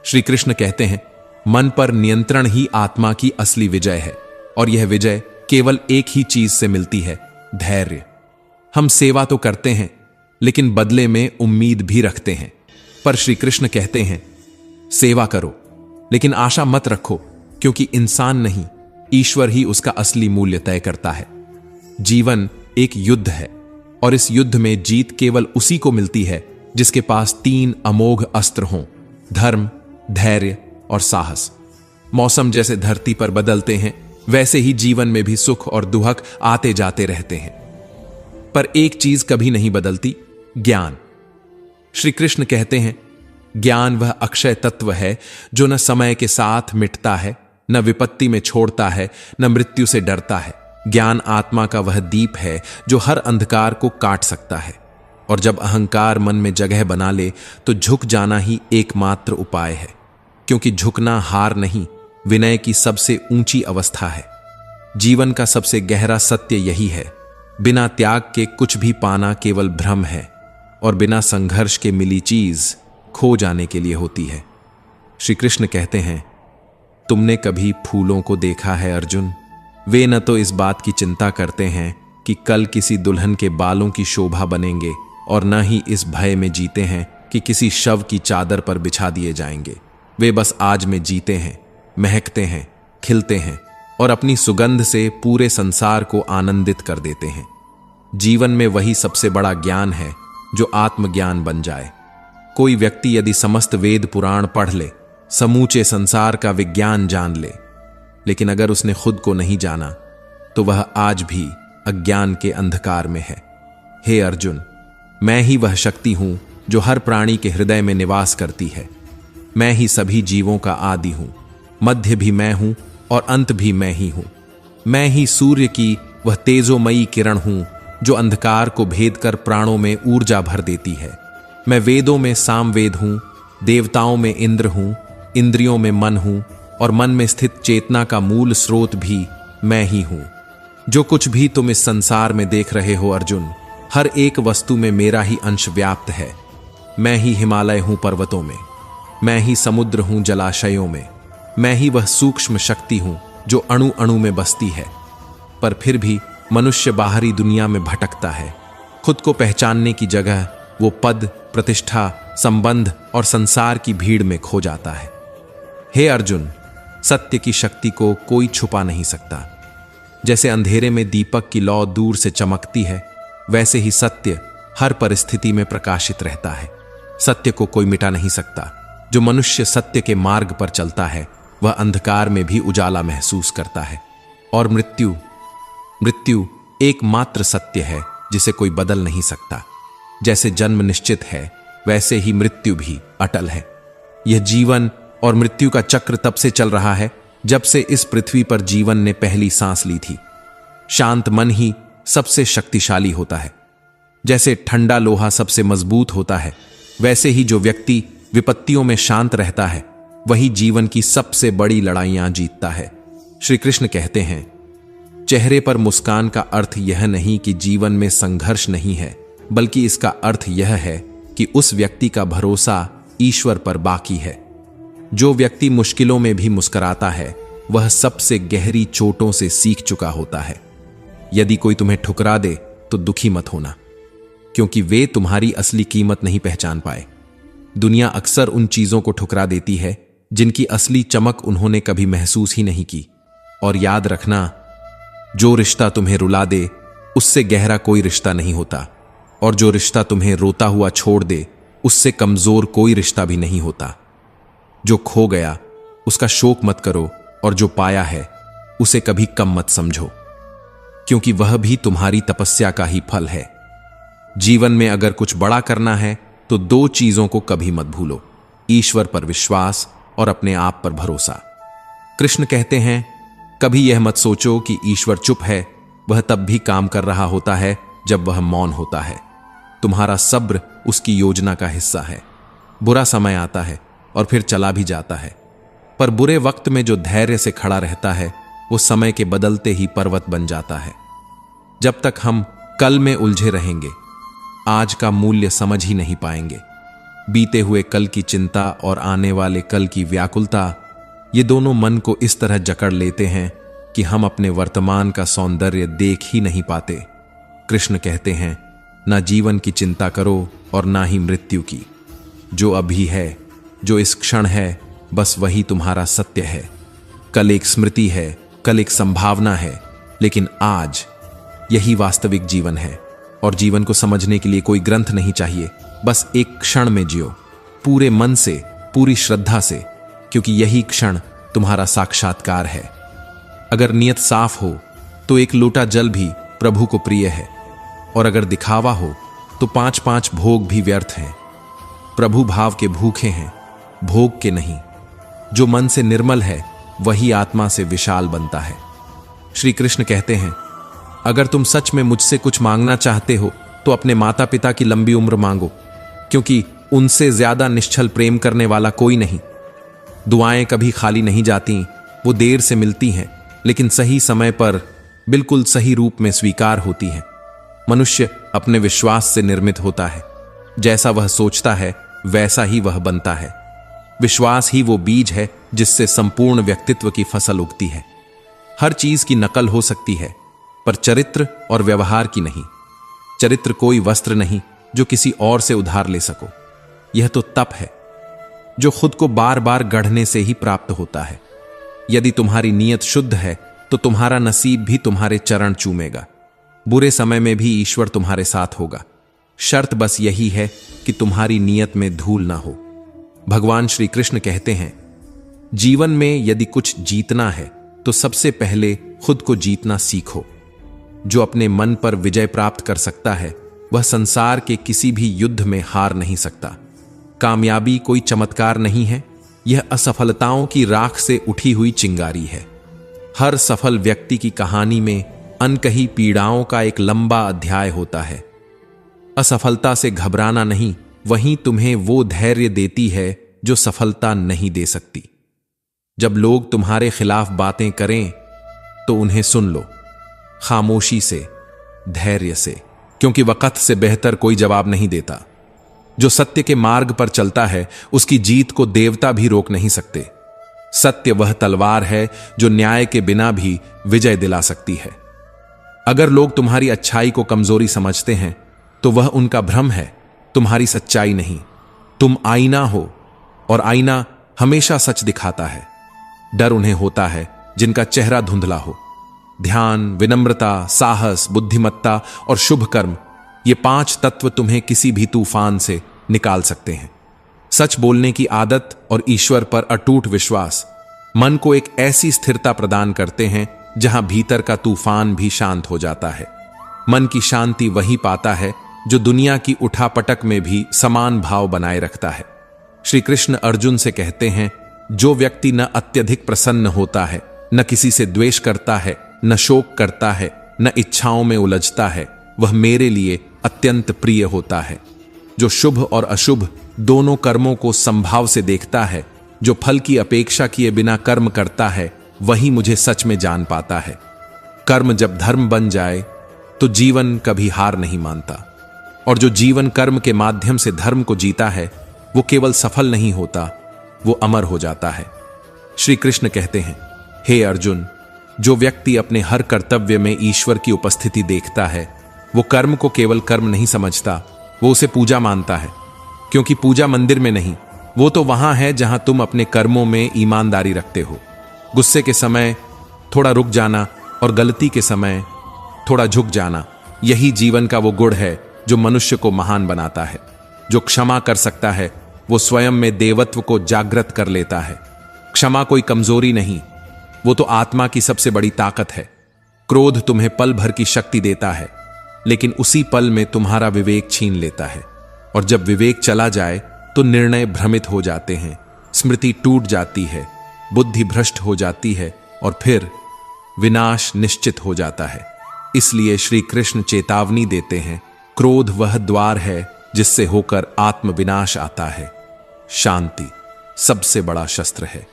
श्री कृष्ण कहते हैं, मन पर नियंत्रण ही आत्मा की असली विजय है, और यह विजय केवल एक ही चीज से मिलती है, धैर्य। हम सेवा तो करते हैं, लेकिन बदले में उम्मीद भी रखते हैं। पर श्री कृष्ण कहते हैं, सेवा करो लेकिन आशा मत रखो, क्योंकि इंसान नहीं, ईश्वर ही उसका असली मूल्य तय करता है। जीवन एक युद्ध है, और इस युद्ध में जीत केवल उसी को मिलती है जिसके पास 3 अमोघ अस्त्र हों, धर्म, धैर्य और साहस। मौसम जैसे धरती पर बदलते हैं, वैसे ही जीवन में भी सुख और दुहक आते जाते रहते हैं, पर एक चीज कभी नहीं बदलती, ज्ञान। श्री कृष्ण कहते हैं, ज्ञान वह अक्षय तत्व है जो न समय के साथ मिटता है, न विपत्ति में छोड़ता है, न मृत्यु से डरता है। ज्ञान आत्मा का वह दीप है जो हर अंधकार को काट सकता है, और जब अहंकार मन में जगह बना ले तो झुक जाना ही एकमात्र उपाय है, क्योंकि झुकना हार नहीं, विनय की सबसे ऊंची अवस्था है। जीवन का सबसे गहरा सत्य यही है, बिना त्याग के कुछ भी पाना केवल भ्रम है, और बिना संघर्ष के मिली चीज खो जाने के लिए होती है। श्री कृष्ण कहते हैं, तुमने कभी फूलों को देखा है अर्जुन? वे न तो इस बात की चिंता करते हैं कि कल किसी दुल्हन के बालों की शोभा बनेंगे, और न ही इस भय में जीते हैं कि किसी शव की चादर पर बिछा दिए जाएंगे। वे बस आज में जीते हैं, महकते हैं, खिलते हैं, और अपनी सुगंध से पूरे संसार को आनंदित कर देते हैं। जीवन में वही सबसे बड़ा ज्ञान है जो आत्मज्ञान बन जाए। कोई व्यक्ति यदि समस्त वेद पुराण पढ़ ले, समूचे संसार का विज्ञान जान ले, लेकिन अगर उसने खुद को नहीं जाना, तो वह आज भी अज्ञान के अंधकार में है। हे अर्जुन, मैं ही वह शक्ति हूं जो हर प्राणी के हृदय में निवास करती है। मैं ही सभी जीवों का आदि हूं, मध्य भी मैं हूं और अंत भी मैं ही हूं। मैं ही सूर्य की वह तेजोमयी किरण हूं जो अंधकार को भेद कर प्राणों में ऊर्जा भर देती है। मैं वेदों में सामवेद हूं, देवताओं में इंद्र हूं, इंद्रियों में मन हूं, और मन में स्थित चेतना का मूल स्रोत भी मैं ही हूं। जो कुछ भी तुम इस संसार में देख रहे हो अर्जुन, हर एक वस्तु में मेरा ही अंश व्याप्त है। मैं ही हिमालय हूं पर्वतों में, मैं ही समुद्र हूं जलाशयों में, मैं ही वह सूक्ष्म शक्ति हूं जो अणु अणु में बसती है। पर फिर भी मनुष्य बाहरी दुनिया में भटकता है। खुद को पहचानने की जगह वो पद, प्रतिष्ठा, संबंध और संसार की भीड़ में खो जाता है। हे अर्जुन, सत्य की शक्ति को कोई छुपा नहीं सकता। जैसे अंधेरे में दीपक की लौ दूर से चमकती है, वैसे ही सत्य हर परिस्थिति में प्रकाशित रहता है। सत्य को कोई मिटा नहीं सकता। जो मनुष्य सत्य के मार्ग पर चलता है, वह अंधकार में भी उजाला महसूस करता है। और मृत्यु एकमात्र सत्य है जिसे कोई बदल नहीं सकता। जैसे जन्म निश्चित है, वैसे ही मृत्यु भी अटल है। यह जीवन और मृत्यु का चक्र तब से चल रहा है जब से इस पृथ्वी पर जीवन ने पहली सांस ली थी। शांत मन ही सबसे शक्तिशाली होता है। जैसे ठंडा लोहा सबसे मजबूत होता है, वैसे ही जो व्यक्ति विपत्तियों में शांत रहता है, वही जीवन की सबसे बड़ी लड़ाइयां जीतता है। श्री कृष्ण कहते हैं, चेहरे पर मुस्कान का अर्थ यह नहीं कि जीवन में संघर्ष नहीं है, बल्कि इसका अर्थ यह है कि उस व्यक्ति का भरोसा ईश्वर पर बाकी है। जो व्यक्ति मुश्किलों में भी मुस्कुराता है, वह सबसे गहरी चोटों से सीख चुका होता है। यदि कोई तुम्हें ठुकरा दे तो दुखी मत होना, क्योंकि वे तुम्हारी असली कीमत नहीं पहचान पाए। दुनिया अक्सर उन चीजों को ठुकरा देती है जिनकी असली चमक उन्होंने कभी महसूस ही नहीं की। और याद रखना, जो रिश्ता तुम्हें रुला दे, उससे गहरा कोई रिश्ता नहीं होता, और जो रिश्ता तुम्हें रोता हुआ छोड़ दे, उससे कमजोर कोई रिश्ता भी नहीं होता। जो खो गया उसका शोक मत करो, और जो पाया है उसे कभी कम मत समझो, क्योंकि वह भी तुम्हारी तपस्या का ही फल है। जीवन में अगर कुछ बड़ा करना है तो 2 चीजों को कभी मत भूलो, ईश्वर पर विश्वास और अपने आप पर भरोसा। कृष्ण कहते हैं, कभी यह मत सोचो कि ईश्वर चुप है, वह तब भी काम कर रहा होता है जब वह मौन होता है। तुम्हारा सब्र उसकी योजना का हिस्सा है। बुरा समय आता है और फिर चला भी जाता है, पर बुरे वक्त में जो धैर्य से खड़ा रहता है, वो समय के बदलते ही पर्वत बन जाता है। जब तक हम कल में उलझे रहेंगे, आज का मूल्य समझ ही नहीं पाएंगे। बीते हुए कल की चिंता और आने वाले कल की व्याकुलता ये दोनों मन को इस तरह जकड़ लेते हैं कि हम अपने वर्तमान का सौंदर्य देख ही नहीं पाते। कृष्ण कहते हैं, ना जीवन की चिंता करो और ना ही मृत्यु की। जो अभी है, जो इस क्षण है, बस वही तुम्हारा सत्य है। कल एक स्मृति है, कल एक संभावना है, लेकिन आज यही वास्तविक जीवन है। और जीवन को समझने के लिए कोई ग्रंथ नहीं चाहिए, बस एक क्षण में जियो, पूरे मन से, पूरी श्रद्धा से, क्योंकि यही क्षण तुम्हारा साक्षात्कार है। अगर नियत साफ हो तो एक लोटा जल भी प्रभु को प्रिय है, और अगर दिखावा हो तो 5-5 भोग भी व्यर्थ हैं। प्रभु भाव के भूखे हैं, भोग के नहीं। जो मन से निर्मल है वही आत्मा से विशाल बनता है। श्री कृष्ण कहते हैं, अगर तुम सच में मुझसे कुछ मांगना चाहते हो तो अपने माता पिता की लंबी उम्र मांगो, क्योंकि उनसे ज्यादा निश्चल प्रेम करने वाला कोई नहीं। दुआएं कभी खाली नहीं जाती, वो देर से मिलती हैं, लेकिन सही समय पर बिल्कुल सही रूप में स्वीकार होती हैं। मनुष्य अपने विश्वास से निर्मित होता है। जैसा वह सोचता है वैसा ही वह बनता है। विश्वास ही वो बीज है जिससे संपूर्ण व्यक्तित्व की फसल उगती है। हर चीज की नकल हो सकती है, पर चरित्र और व्यवहार की नहीं। चरित्र कोई वस्त्र नहीं जो किसी और से उधार ले सको। यह तो तप है जो खुद को बार बार गढ़ने से ही प्राप्त होता है। यदि तुम्हारी नीयत शुद्ध है तो तुम्हारा नसीब भी तुम्हारे चरण चूमेगा। बुरे समय में भी ईश्वर तुम्हारे साथ होगा। शर्त बस यही है कि तुम्हारी नीयत में धूल ना हो। भगवान श्री कृष्ण कहते हैं, जीवन में यदि कुछ जीतना है तो सबसे पहले खुद को जीतना सीखो। जो अपने मन पर विजय प्राप्त कर सकता है वह संसार के किसी भी युद्ध में हार नहीं सकता। कामयाबी कोई चमत्कार नहीं है, यह असफलताओं की राख से उठी हुई चिंगारी है। हर सफल व्यक्ति की कहानी में अनकही पीड़ाओं का एक लंबा अध्याय होता है। असफलता से घबराना नहीं, वहीं तुम्हें वो धैर्य देती है जो सफलता नहीं दे सकती। जब लोग तुम्हारे खिलाफ बातें करें तो उन्हें सुन लो, खामोशी से, धैर्य से, क्योंकि वक़्त से बेहतर कोई जवाब नहीं देता। जो सत्य के मार्ग पर चलता है उसकी जीत को देवता भी रोक नहीं सकते। सत्य वह तलवार है जो न्याय के बिना भी विजय दिला सकती है। अगर लोग तुम्हारी अच्छाई को कमजोरी समझते हैं तो वह उनका भ्रम है, तुम्हारी सच्चाई नहीं। तुम आईना हो और आईना हमेशा सच दिखाता है। डर उन्हें होता है जिनका चेहरा धुंधला हो। ध्यान, विनम्रता, साहस, बुद्धिमत्ता और शुभ कर्म, ये 5 तत्व तुम्हें किसी भी तूफान से निकाल सकते हैं। सच बोलने की आदत और ईश्वर पर अटूट विश्वास मन को एक ऐसी स्थिरता प्रदान करते हैं जहां भीतर का तूफान भी शांत हो जाता है। मन की शांति वही पाता है जो दुनिया की उठापटक में भी समान भाव बनाए रखता है। श्री कृष्ण अर्जुन से कहते हैं, जो व्यक्ति न अत्यधिक प्रसन्न होता है, न किसी से द्वेष करता है, न शोक करता है, न इच्छाओं में उलझता है, वह मेरे लिए अत्यंत प्रिय होता है। जो शुभ और अशुभ दोनों कर्मों को संभाव से देखता है, जो फल की अपेक्षा किए बिना कर्म करता है, वही मुझे सच में जान पाता है। कर्म जब धर्म बन जाए तो जीवन कभी हार नहीं मानता, और जो जीवन कर्म के माध्यम से धर्म को जीता है वो केवल सफल नहीं होता, वो अमर हो जाता है। श्री कृष्ण कहते हैं, हे अर्जुन, जो व्यक्ति अपने हर कर्तव्य में ईश्वर की उपस्थिति देखता है वो कर्म को केवल कर्म नहीं समझता, वो उसे पूजा मानता है। क्योंकि पूजा मंदिर में नहीं, वो तो वहां है जहां तुम अपने कर्मों में ईमानदारी रखते हो। गुस्से के समय थोड़ा रुक जाना और गलती के समय थोड़ा झुक जाना, यही जीवन का वो गुण है जो मनुष्य को महान बनाता है। जो क्षमा कर सकता है वो स्वयं में देवत्व को जागृत कर लेता है। क्षमा कोई कमजोरी नहीं, वो तो आत्मा की सबसे बड़ी ताकत है। क्रोध तुम्हें पल भर की शक्ति देता है, लेकिन उसी पल में तुम्हारा विवेक छीन लेता है। और जब विवेक चला जाए तो निर्णय भ्रमित हो जाते हैं, स्मृति टूट जाती है, बुद्धि भ्रष्ट हो जाती है और फिर विनाश निश्चित हो जाता है। इसलिए श्री कृष्ण चेतावनी देते हैं, क्रोध वह द्वार है जिससे होकर आत्मविनाश आता है। शांति सबसे बड़ा शस्त्र है।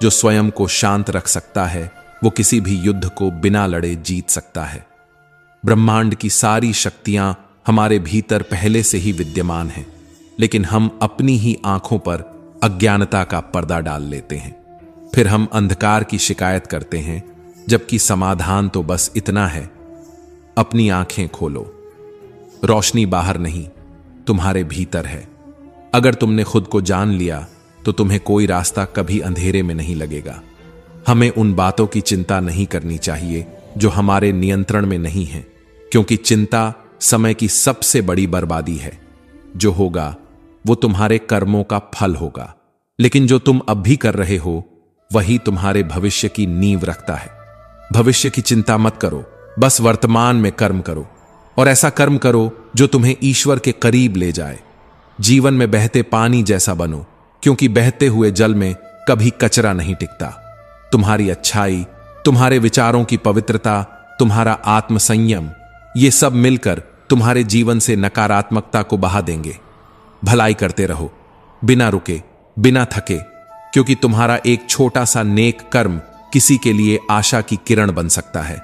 जो स्वयं को शांत रख सकता है वो किसी भी युद्ध को बिना लड़े जीत सकता है। ब्रह्मांड की सारी शक्तियां हमारे भीतर पहले से ही विद्यमान हैं, लेकिन हम अपनी ही आंखों पर अज्ञानता का पर्दा डाल लेते हैं। फिर हम अंधकार की शिकायत करते हैं, जबकि समाधान तो बस इतना है, अपनी आंखें खोलो। रोशनी बाहर नहीं, तुम्हारे भीतर है। अगर तुमने खुद को जान लिया तो तुम्हें कोई रास्ता कभी अंधेरे में नहीं लगेगा। हमें उन बातों की चिंता नहीं करनी चाहिए जो हमारे नियंत्रण में नहीं है, क्योंकि चिंता समय की सबसे बड़ी बर्बादी है। जो होगा वो तुम्हारे कर्मों का फल होगा, लेकिन जो तुम अब भी कर रहे हो वही तुम्हारे भविष्य की नींव रखता है। भविष्य की चिंता मत करो, बस वर्तमान में कर्म करो, और ऐसा कर्म करो जो तुम्हें ईश्वर के करीब ले जाए। जीवन में बहते पानी जैसा बनो, क्योंकि बहते हुए जल में कभी कचरा नहीं टिकता। तुम्हारी अच्छाई, तुम्हारे विचारों की पवित्रता, तुम्हारा आत्मसंयम, ये सब मिलकर तुम्हारे जीवन से नकारात्मकता को बहा देंगे। भलाई करते रहो, बिना रुके, बिना थके, क्योंकि तुम्हारा एक छोटा सा नेक कर्म किसी के लिए आशा की किरण बन सकता है।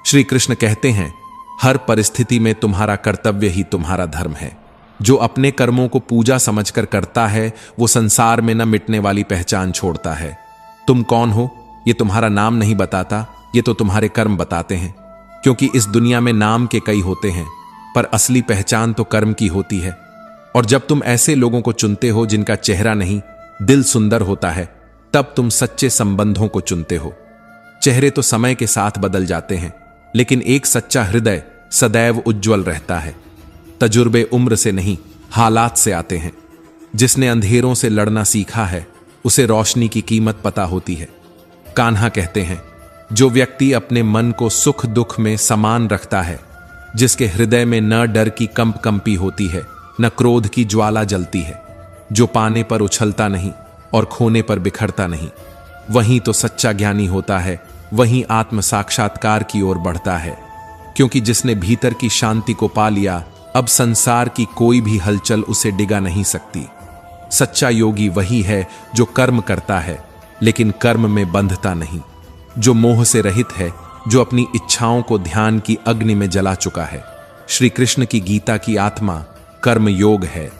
श्री कृष्ण कहते हैं, हर परिस्थिति में तुम्हारा कर्तव्य ही तुम्हारा धर्म है। जो अपने कर्मों को पूजा समझकर करता है वो संसार में न मिटने वाली पहचान छोड़ता है। तुम कौन हो ये तुम्हारा नाम नहीं बताता, ये तो तुम्हारे कर्म बताते हैं। क्योंकि इस दुनिया में नाम के कई होते हैं, पर असली पहचान तो कर्म की होती है। और जब तुम ऐसे लोगों को चुनते हो जिनका चेहरा नहीं, दिल सुंदर होता है, तब तुम सच्चे संबंधों को चुनते हो। चेहरे तो समय के साथ बदल जाते हैं, लेकिन एक सच्चा हृदय सदैव उज्जवल रहता है। तजुर्बे उम्र से नहीं, हालात से आते हैं। जिसने अंधेरों से लड़ना सीखा है उसे रोशनी की कीमत पता होती है। कान्हा कहते हैं, जो व्यक्ति अपने मन को सुख दुख में समान रखता है, जिसके हृदय में न डर की कंपी होती है, न क्रोध की ज्वाला जलती है, जो पाने पर उछलता नहीं और खोने पर बिखरता नहीं, वही तो सच्चा ज्ञानी होता है, वही आत्म साक्षात्कार की ओर बढ़ता है। क्योंकि जिसने भीतर की शांति को पा लिया, अब संसार की कोई भी हलचल उसे डिगा नहीं सकती। सच्चा योगी वही है जो कर्म करता है, लेकिन कर्म में बंधता नहीं, जो मोह से रहित है, जो अपनी इच्छाओं को ध्यान की अग्नि में जला चुका है। श्री कृष्ण की गीता की आत्मा कर्म योग है,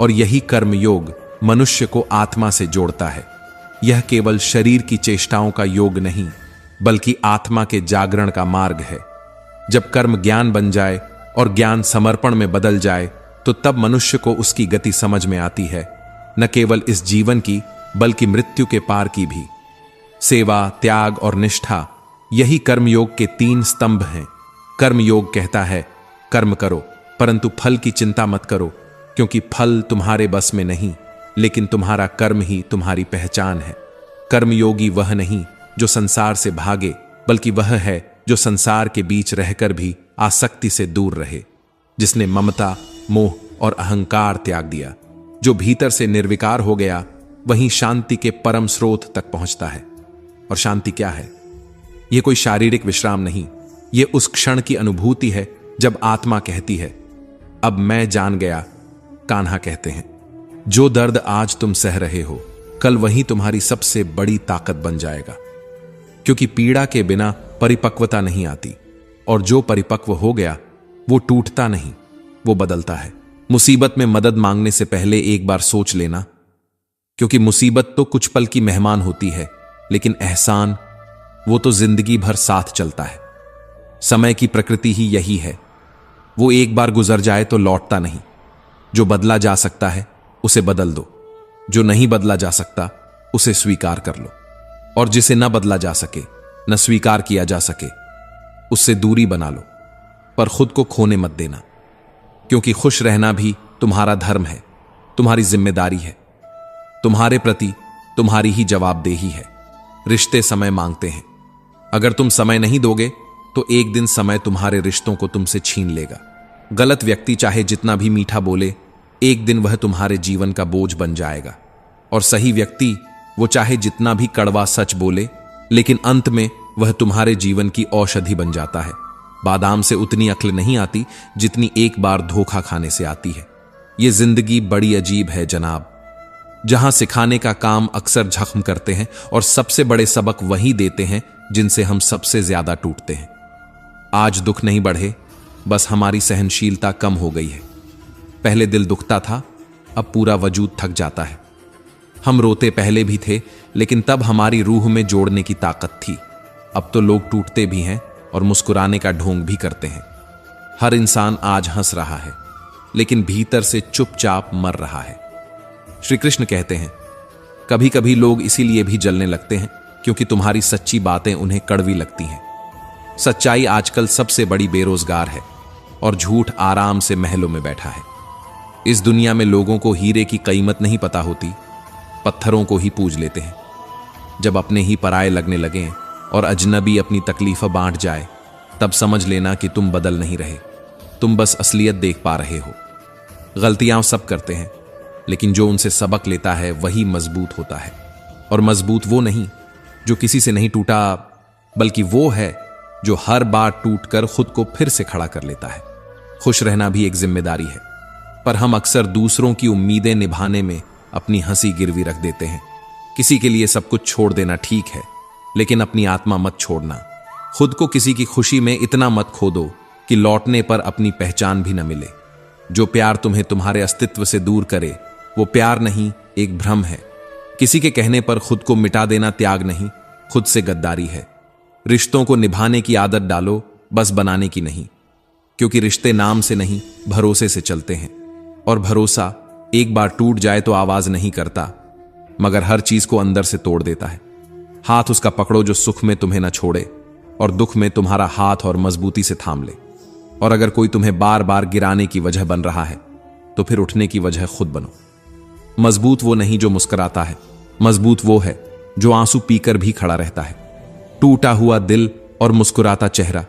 और यही कर्म योग मनुष्य को आत्मा से जोड़ता है। यह केवल शरीर की चेष्टाओं का योग नहीं, बल्कि आत्मा के जागरण का मार्ग है। जब कर्म ज्ञान बन जाए और ज्ञान समर्पण में बदल जाए, तो तब मनुष्य को उसकी गति समझ में आती है, न केवल इस जीवन की बल्कि मृत्यु के पार की भी। सेवा, त्याग और निष्ठा, यही कर्मयोग के 3 स्तंभ हैं। कर्मयोग कहता है, कर्म करो, परंतु फल की चिंता मत करो, क्योंकि फल तुम्हारे बस में नहीं, लेकिन तुम्हारा कर्म ही तुम्हारी पहचान है। कर्मयोगी वह नहीं जो संसार से भागे, बल्कि वह है जो संसार के बीच रहकर भी आसक्ति से दूर रहे, जिसने ममता, मोह और अहंकार त्याग दिया। जो भीतर से निर्विकार हो गया, वहीं शांति के परम स्रोत तक पहुंचता है। और शांति क्या है? यह कोई शारीरिक विश्राम नहीं, यह उस क्षण की अनुभूति है जब आत्मा कहती है, अब मैं जान गया। कान्हा कहते हैं, जो दर्द आज तुम सह रहे हो, कल वही तुम्हारी सबसे बड़ी ताकत बन जाएगा। क्योंकि पीड़ा के बिना परिपक्वता नहीं आती, और जो परिपक्व हो गया वो टूटता नहीं, वो बदलता है। मुसीबत में मदद मांगने से पहले एक बार सोच लेना, क्योंकि मुसीबत तो कुछ पल की मेहमान होती है, लेकिन एहसान वो तो जिंदगी भर साथ चलता है। समय की प्रकृति ही यही है, वो एक बार गुजर जाए तो लौटता नहीं। जो बदला जा सकता है उसे बदल दो, जो नहीं बदला जा सकता उसे स्वीकार कर लो, और जिसे न बदला जा सके, न स्वीकार किया जा सके, उससे दूरी बना लो, पर खुद को खोने मत देना। क्योंकि खुश रहना भी तुम्हारा धर्म है, तुम्हारी जिम्मेदारी है। तुम्हारे प्रति तुम्हारी ही जवाबदेही है। रिश्ते समय मांगते हैं, अगर तुम समय नहीं दोगे तो एक दिन समय तुम्हारे रिश्तों को तुमसे छीन लेगा। गलत व्यक्ति चाहे जितना भी मीठा बोले, एक दिन वह तुम्हारे जीवन का बोझ बन जाएगा, और सही व्यक्ति वो चाहे जितना भी कड़वा सच बोले, लेकिन अंत में वह तुम्हारे जीवन की औषधि बन जाता है। बादाम से उतनी अक्ल नहीं आती जितनी एक बार धोखा खाने से आती है। यह जिंदगी बड़ी अजीब है जनाब, जहां सिखाने का काम अक्सर जख्म करते हैं, और सबसे बड़े सबक वही देते हैं जिनसे हम सबसे ज्यादा टूटते हैं। आज दुख नहीं बढ़े, बस हमारी सहनशीलता कम हो गई है। पहले दिल दुखता था, अब पूरा वजूद थक जाता है। हम रोते पहले भी थे, लेकिन तब हमारी रूह में जोड़ने की ताकत थी। अब तो लोग टूटते भी हैं और मुस्कुराने का ढोंग भी करते हैं। हर इंसान आज हंस रहा है, लेकिन भीतर से चुपचाप मर रहा है। श्री कृष्ण कहते हैं, कभी कभी लोग इसीलिए भी जलने लगते हैं क्योंकि तुम्हारी सच्ची बातें उन्हें कड़वी लगती हैं। सच्चाई आजकल सबसे बड़ी बेरोजगार है और झूठ आराम से महलों में बैठा है। इस दुनिया में लोगों को हीरे की कीमत नहीं पता होती, पत्थरों को ही पूज लेते हैं। जब अपने ही पराये लगने लगें और अजनबी अपनी तकलीफ बांट जाए, तब समझ लेना कि तुम बदल नहीं रहे, तुम बस असलियत देख पा रहे हो। गलतियां सब करते हैं, लेकिन जो उनसे सबक लेता है वही मजबूत होता है। और मजबूत वो नहीं जो किसी से नहीं टूटा, बल्कि वो है जो हर बार टूटकर खुद को फिर से खड़ा कर लेता है। खुश रहना भी एक जिम्मेदारी है, पर हम अक्सर दूसरों की उम्मीदें निभाने में अपनी हंसी गिरवी रख देते हैं। किसी के लिए सब कुछ छोड़ देना ठीक है, लेकिन अपनी आत्मा मत छोड़ना। खुद को किसी की खुशी में इतना मत खो दो कि लौटने पर अपनी पहचान भी न मिले। जो प्यार तुम्हें तुम्हारे अस्तित्व से दूर करे, वो प्यार नहीं, एक भ्रम है। किसी के कहने पर खुद को मिटा देना त्याग नहीं, खुद से गद्दारी है। रिश्तों को निभाने की आदत डालो, बस बनाने की नहीं, क्योंकि रिश्ते नाम से नहीं, भरोसे से चलते हैं। और भरोसा एक बार टूट जाए तो आवाज नहीं करता, मगर हर चीज को अंदर से तोड़ देता है। हाथ उसका पकड़ो जो सुख में तुम्हें न छोड़े और दुख में तुम्हारा हाथ और मजबूती से थाम ले। और अगर कोई तुम्हें बार बार गिराने की वजह बन रहा है, तो फिर उठने की वजह खुद बनो। मजबूत वो नहीं जो मुस्कुराता है, मजबूत वो है जो आंसू पीकर भी खड़ा रहता है। टूटा हुआ दिल और मुस्कुराता चेहरा,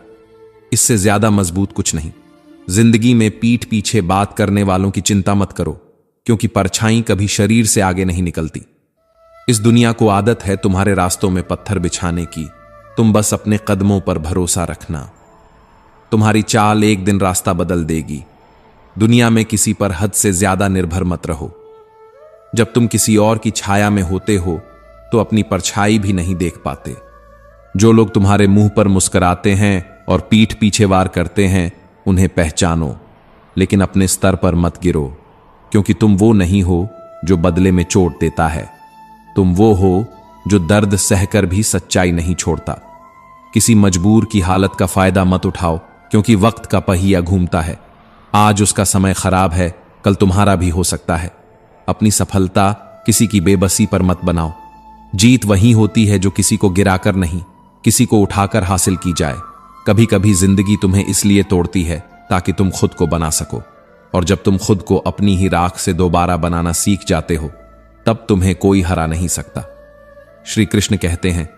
इससे ज्यादा मजबूत कुछ नहीं। जिंदगी में पीठ पीछे बात करने वालों की चिंता मत करो, क्योंकि परछाई कभी शरीर से आगे नहीं निकलती। इस दुनिया को आदत है तुम्हारे रास्तों में पत्थर बिछाने की, तुम बस अपने कदमों पर भरोसा रखना। तुम्हारी चाल एक दिन रास्ता बदल देगी। दुनिया में किसी पर हद से ज्यादा निर्भर मत रहो। जब तुम किसी और की छाया में होते हो, तो अपनी परछाई भी नहीं देख पाते। जो लोग तुम्हारे मुंह पर मुस्कुराते हैं और पीठ पीछे वार करते हैं, उन्हें पहचानो, लेकिन अपने स्तर पर मत गिरो, क्योंकि तुम वो नहीं हो जो बदले में चोट देता है। तुम वो हो जो दर्द सहकर भी सच्चाई नहीं छोड़ता। किसी मजबूर की हालत का फायदा मत उठाओ, क्योंकि वक्त का पहिया घूमता है। आज उसका समय खराब है, कल तुम्हारा भी हो सकता है। अपनी सफलता किसी की बेबसी पर मत बनाओ। जीत वही होती है जो किसी को गिराकर नहीं, किसी को उठाकर हासिल की जाए। कभी कभी जिंदगी तुम्हें इसलिए तोड़ती है ताकि तुम खुद को बना सको, और जब तुम खुद को अपनी ही राख से दोबारा बनाना सीख जाते हो, तब तुम्हें कोई हरा नहीं सकता। श्री कृष्ण कहते हैं,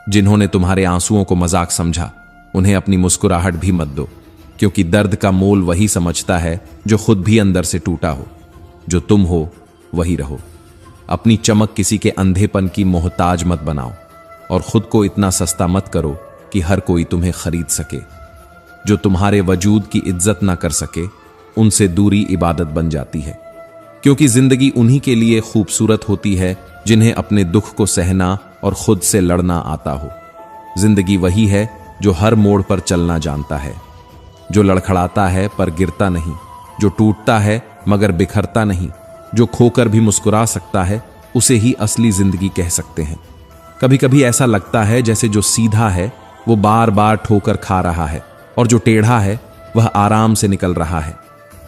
जिन्होंने तुम्हारे आंसुओं को मजाक समझा, उन्हें अपनी मुस्कुराहट भी मत दो, क्योंकि दर्द का मोल वही समझता है जो खुद भी अंदर से टूटा हो। जो तुम हो वही रहो। अपनी चमक किसी के अंधेपन की मोहताज मत बनाओ, और खुद को इतना सस्ता मत करो कि हर कोई तुम्हें खरीद सके। जो तुम्हारे वजूद की इज्जत ना कर सके, उनसे दूरी इबादत बन जाती है, क्योंकि जिंदगी उन्हीं के लिए खूबसूरत होती है जिन्हें अपने दुख को सहना और खुद से लड़ना आता हो। जिंदगी वही है जो हर मोड़ पर चलना जानता है, जो लड़खड़ाता है पर गिरता नहीं, जो टूटता है मगर बिखरता नहीं, जो खोकर भी मुस्कुरा सकता है, उसे ही असली जिंदगी कह सकते हैं। कभी कभी ऐसा लगता है जैसे जो सीधा है वो बार बार ठोकर खा रहा है, और जो टेढ़ा है वह आराम से निकल रहा है।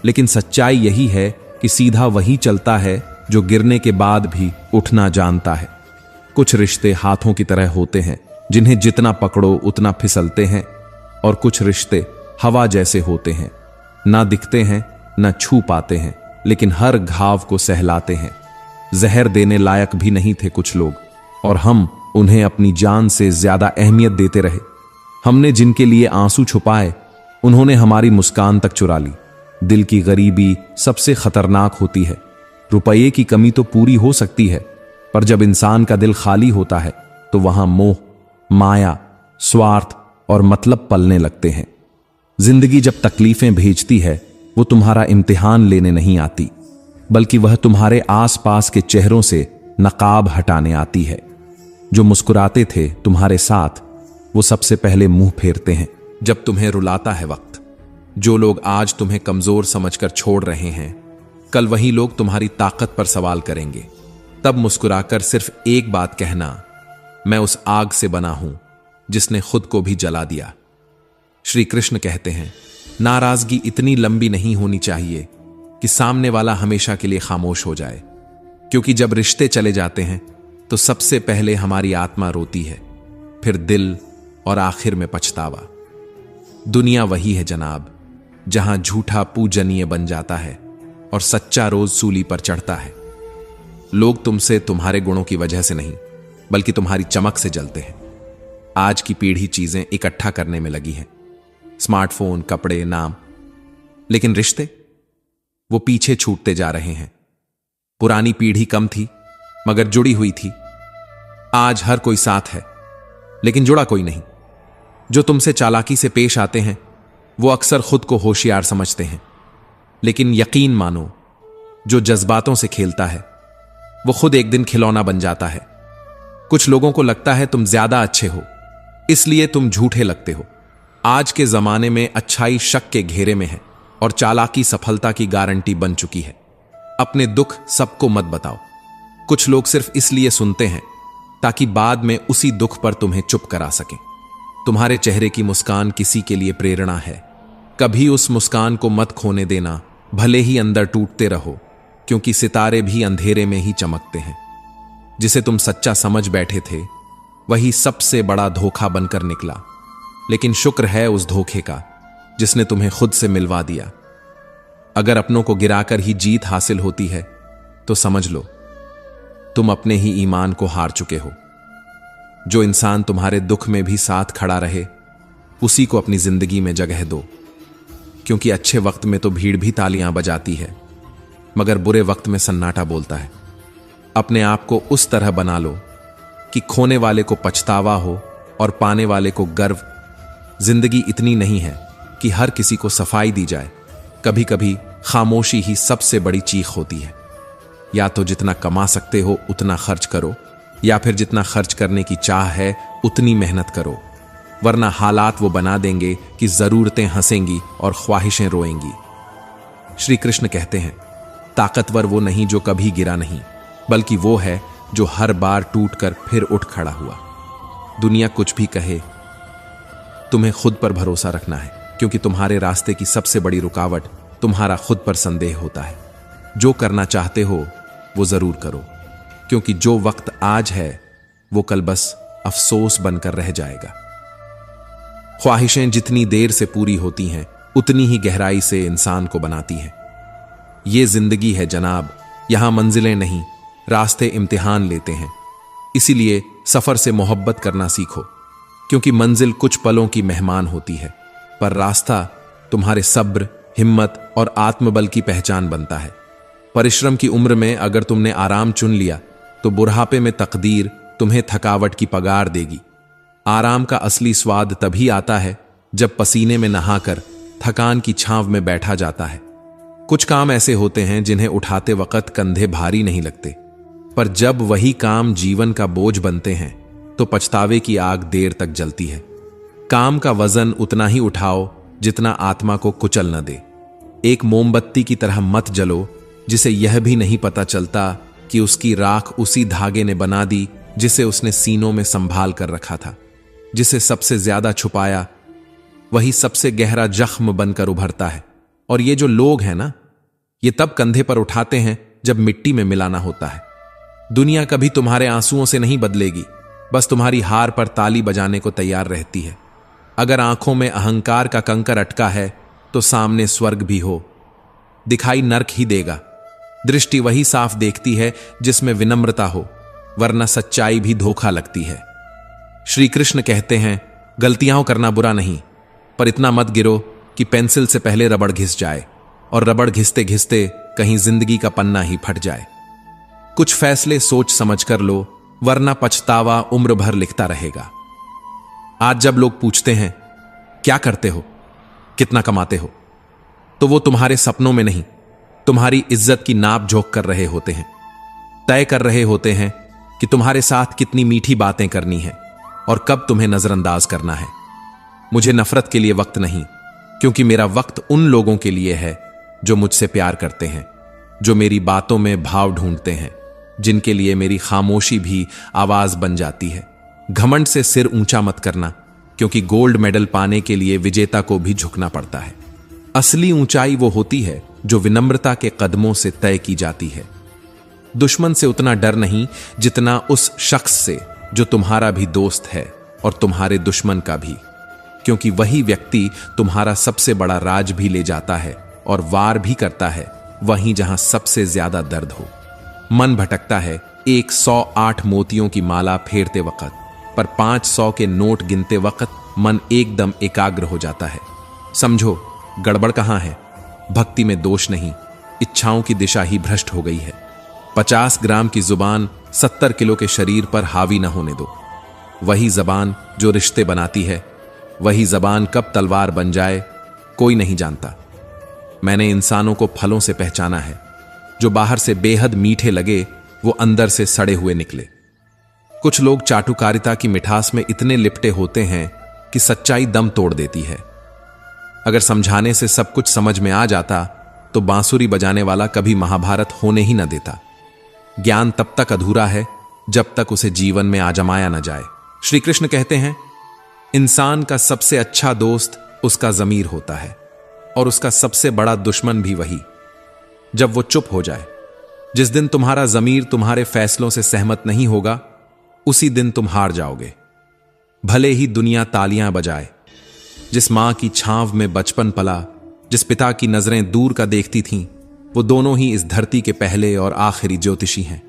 लेकिन सच्चाई यही है कि सीधा वही चलता है जो गिरने के बाद भी उठना जानता है। कुछ रिश्ते हाथों की तरह होते हैं, जिन्हें जितना पकड़ो उतना फिसलते हैं, और कुछ रिश्ते हवा जैसे होते हैं, ना दिखते हैं ना छू पाते हैं, लेकिन हर घाव को सहलाते हैं। जहर देने लायक भी नहीं थे कुछ लोग, और हम उन्हें अपनी जान से ज्यादा अहमियत देते रहे। हमने जिनके लिए आंसू छुपाए, उन्होंने हमारी मुस्कान तक चुरा ली। दिल की गरीबी सबसे खतरनाक होती है। रुपये की कमी तो पूरी हो सकती है, पर जब इंसान का दिल खाली होता है, तो वहां मोह, माया, स्वार्थ और मतलब पलने लगते हैं। जिंदगी जब तकलीफें भेजती है, वो तुम्हारा इम्तिहान लेने नहीं आती, बल्कि वह तुम्हारे आसपास के चेहरों से नकाब हटाने आती है। जो मुस्कुराते थे तुम्हारे साथ, वो सबसे पहले मुंह फेरते हैं जब तुम्हें रुलाता है वक्त। जो लोग आज तुम्हें कमजोर समझकर छोड़ रहे हैं, कल वही लोग तुम्हारी ताकत पर सवाल करेंगे। तब मुस्कुराकर सिर्फ एक बात कहना, मैं उस आग से बना हूं जिसने खुद को भी जला दिया। श्री कृष्ण कहते हैं, नाराजगी इतनी लंबी नहीं होनी चाहिए कि सामने वाला हमेशा के लिए खामोश हो जाए, क्योंकि जब रिश्ते चले जाते हैं तो सबसे पहले हमारी आत्मा रोती है, फिर दिल और आखिर में पछतावा। दुनिया वही है जनाब, जहां झूठा पूजनीय बन जाता है और सच्चा रोज सूली पर चढ़ता है। लोग तुमसे तुम्हारे गुणों की वजह से नहीं, बल्कि तुम्हारी चमक से जलते हैं। आज की पीढ़ी चीजें इकट्ठा करने में लगी है, स्मार्टफोन, कपड़े, नाम, लेकिन रिश्ते वो पीछे छूटते जा रहे हैं। पुरानी पीढ़ी कम थी मगर जुड़ी हुई थी। आज हर कोई साथ है लेकिन जुड़ा कोई नहीं। जो तुमसे चालाकी से पेश आते हैं वो अक्सर खुद को होशियार समझते हैं, लेकिन यकीन मानो, जो जज्बातों से खेलता है वो खुद एक दिन खिलौना बन जाता है। कुछ लोगों को लगता है तुम ज्यादा अच्छे हो, इसलिए तुम झूठे लगते हो। आज के जमाने में अच्छाई शक के घेरे में है और चालाकी सफलता की गारंटी बन चुकी है। अपने दुख सबको मत बताओ। कुछ लोग सिर्फ इसलिए सुनते हैं ताकि बाद में उसी दुख पर तुम्हें चुप करा सकें। तुम्हारे चेहरे की मुस्कान किसी के लिए प्रेरणा है। कभी उस मुस्कान को मत खोने देना, भले ही अंदर टूटते रहो, क्योंकि सितारे भी अंधेरे में ही चमकते हैं। जिसे तुम सच्चा समझ बैठे थे वही सबसे बड़ा धोखा बनकर निकला, लेकिन शुक्र है उस धोखे का जिसने तुम्हें खुद से मिलवा दिया। अगर अपनों को गिराकर ही जीत हासिल होती है तो समझ लो तुम अपने ही ईमान को हार चुके हो। जो इंसान तुम्हारे दुख में भी साथ खड़ा रहे उसी को अपनी जिंदगी में जगह दो, क्योंकि अच्छे वक्त में तो भीड़ भी तालियां बजाती है मगर बुरे वक्त में सन्नाटा बोलता है। अपने आप को उस तरह बना लो कि खोने वाले को पछतावा हो और पाने वाले को गर्व। जिंदगी इतनी नहीं है कि हर किसी को सफाई दी जाए। कभी कभी खामोशी ही सबसे बड़ी चीख होती है। या तो जितना कमा सकते हो उतना खर्च करो, या फिर जितना खर्च करने की चाह है उतनी मेहनत करो, वरना हालात वो बना देंगे कि जरूरतें हंसेंगी और ख्वाहिशें रोएंगी। श्री कृष्ण कहते हैं, ताकतवर वो नहीं जो कभी गिरा नहीं, बल्कि वो है जो हर बार टूटकर फिर उठ खड़ा हुआ। दुनिया कुछ भी कहे, तुम्हें खुद पर भरोसा रखना है, क्योंकि तुम्हारे रास्ते की सबसे बड़ी रुकावट तुम्हारा खुद पर संदेह होता है। जो करना चाहते हो वो जरूर करो, क्योंकि जो वक्त आज है वो कल बस अफसोस बनकर रह जाएगा। ख्वाहिशें जितनी देर से पूरी होती हैं उतनी ही गहराई से इंसान को बनाती हैं। ये जिंदगी है जनाब, यहां मंजिलें नहीं, रास्ते इम्तिहान लेते हैं। इसीलिए सफर से मोहब्बत करना सीखो, क्योंकि मंजिल कुछ पलों की मेहमान होती है, पर रास्ता तुम्हारे सब्र, हिम्मत और आत्मबल की पहचान बनता है। परिश्रम की उम्र में अगर तुमने आराम चुन लिया तो बुढ़ापे में तकदीर तुम्हें थकावट की पगार देगी। आराम का असली स्वाद तभी आता है जब पसीने में नहाकर थकान की छांव में बैठा जाता है। कुछ काम ऐसे होते हैं जिन्हें उठाते वक्त कंधे भारी नहीं लगते, पर जब वही काम जीवन का बोझ बनते हैं तो पछतावे की आग देर तक जलती है। काम का वजन उतना ही उठाओ जितना आत्मा को कुचल न दे। एक मोमबत्ती की तरह मत जलो जिसे यह भी नहीं पता चलता कि उसकी राख उसी धागे ने बना दी जिसे उसने सीनों में संभाल कर रखा था। जिसे सबसे ज्यादा छुपाया वही सबसे गहरा जख्म बनकर उभरता है। और ये जो लोग हैं ना, ये तब कंधे पर उठाते हैं जब मिट्टी में मिलाना होता है। दुनिया कभी तुम्हारे आंसुओं से नहीं बदलेगी, बस तुम्हारी हार पर ताली बजाने को तैयार रहती है। अगर आंखों में अहंकार का कंकर अटका है तो सामने स्वर्ग भी हो, दिखाई नर्क ही देगा। दृष्टि वही साफ देखती है जिसमें विनम्रता हो, वरना सच्चाई भी धोखा लगती है। श्री कृष्ण कहते हैं, गलतियां करना बुरा नहीं, पर इतना मत गिरो कि पेंसिल से पहले रबड़ घिस जाए और रबड़ घिसते घिसते कहीं जिंदगी का पन्ना ही फट जाए। कुछ फैसले सोच समझ कर लो, वरना पछतावा उम्र भर लिखता रहेगा। आज जब लोग पूछते हैं क्या करते हो, कितना कमाते हो, तो वो तुम्हारे सपनों में नहीं, तुम्हारी इज्जत की नाप जोख कर रहे होते हैं। तय कर रहे होते हैं कि तुम्हारे साथ कितनी मीठी बातें करनी है और कब तुम्हें नजरअंदाज करना है। मुझे नफरत के लिए वक्त नहीं, क्योंकि मेरा वक्त उन लोगों के लिए है जो मुझसे प्यार करते हैं, जो मेरी बातों में भाव ढूंढते हैं, जिनके लिए मेरी खामोशी भी आवाज बन जाती है। घमंड से सिर ऊंचा मत करना, क्योंकि गोल्ड मेडल पाने के लिए विजेता को भी झुकना पड़ता है। असली ऊंचाई वो होती है जो विनम्रता के कदमों से तय की जाती है। दुश्मन से उतना डर नहीं जितना उस शख्स से जो तुम्हारा भी दोस्त है और तुम्हारे दुश्मन का भी, क्योंकि वही व्यक्ति तुम्हारा सबसे बड़ा राज भी ले जाता है और वार भी करता है वहीं जहां सबसे ज्यादा दर्द हो। मन भटकता है 108 मोतियों की माला फेरते वक्त, पर 500 के नोट गिनते वक्त मन एकदम एकाग्र हो जाता है। समझो गड़बड़ कहां है। भक्ति में दोष नहीं, इच्छाओं की दिशा ही भ्रष्ट हो गई है। 50 ग्राम की जुबान 70 किलो के शरीर पर हावी न होने दो। वही जबान जो रिश्ते बनाती है, वही जबान कब तलवार बन जाए कोई नहीं जानता। मैंने इंसानों को फलों से पहचाना है। जो बाहर से बेहद मीठे लगे वो अंदर से सड़े हुए निकले। कुछ लोग चाटुकारिता की मिठास में इतने लिपटे होते हैं कि सच्चाई दम तोड़ देती है। अगर समझाने से सब कुछ समझ में आ जाता तो बांसुरी बजाने वाला कभी महाभारत होने ही न देता। ज्ञान तब तक अधूरा है जब तक उसे जीवन में आजमाया न जाए। श्री कृष्ण कहते हैं, इंसान का सबसे अच्छा दोस्त उसका ज़मीर होता है और उसका सबसे बड़ा दुश्मन भी वही, जब वो चुप हो जाए। जिस दिन तुम्हारा ज़मीर तुम्हारे फैसलों से सहमत नहीं होगा, उसी दिन तुम हार जाओगे। भले ही दुनिया तालियां बजाए। जिस मां की छांव में बचपन पला, जिस पिता की नजरें दूर का देखती थीं, वो दोनों ही इस धरती के पहले और आखिरी ज्योतिषी हैं।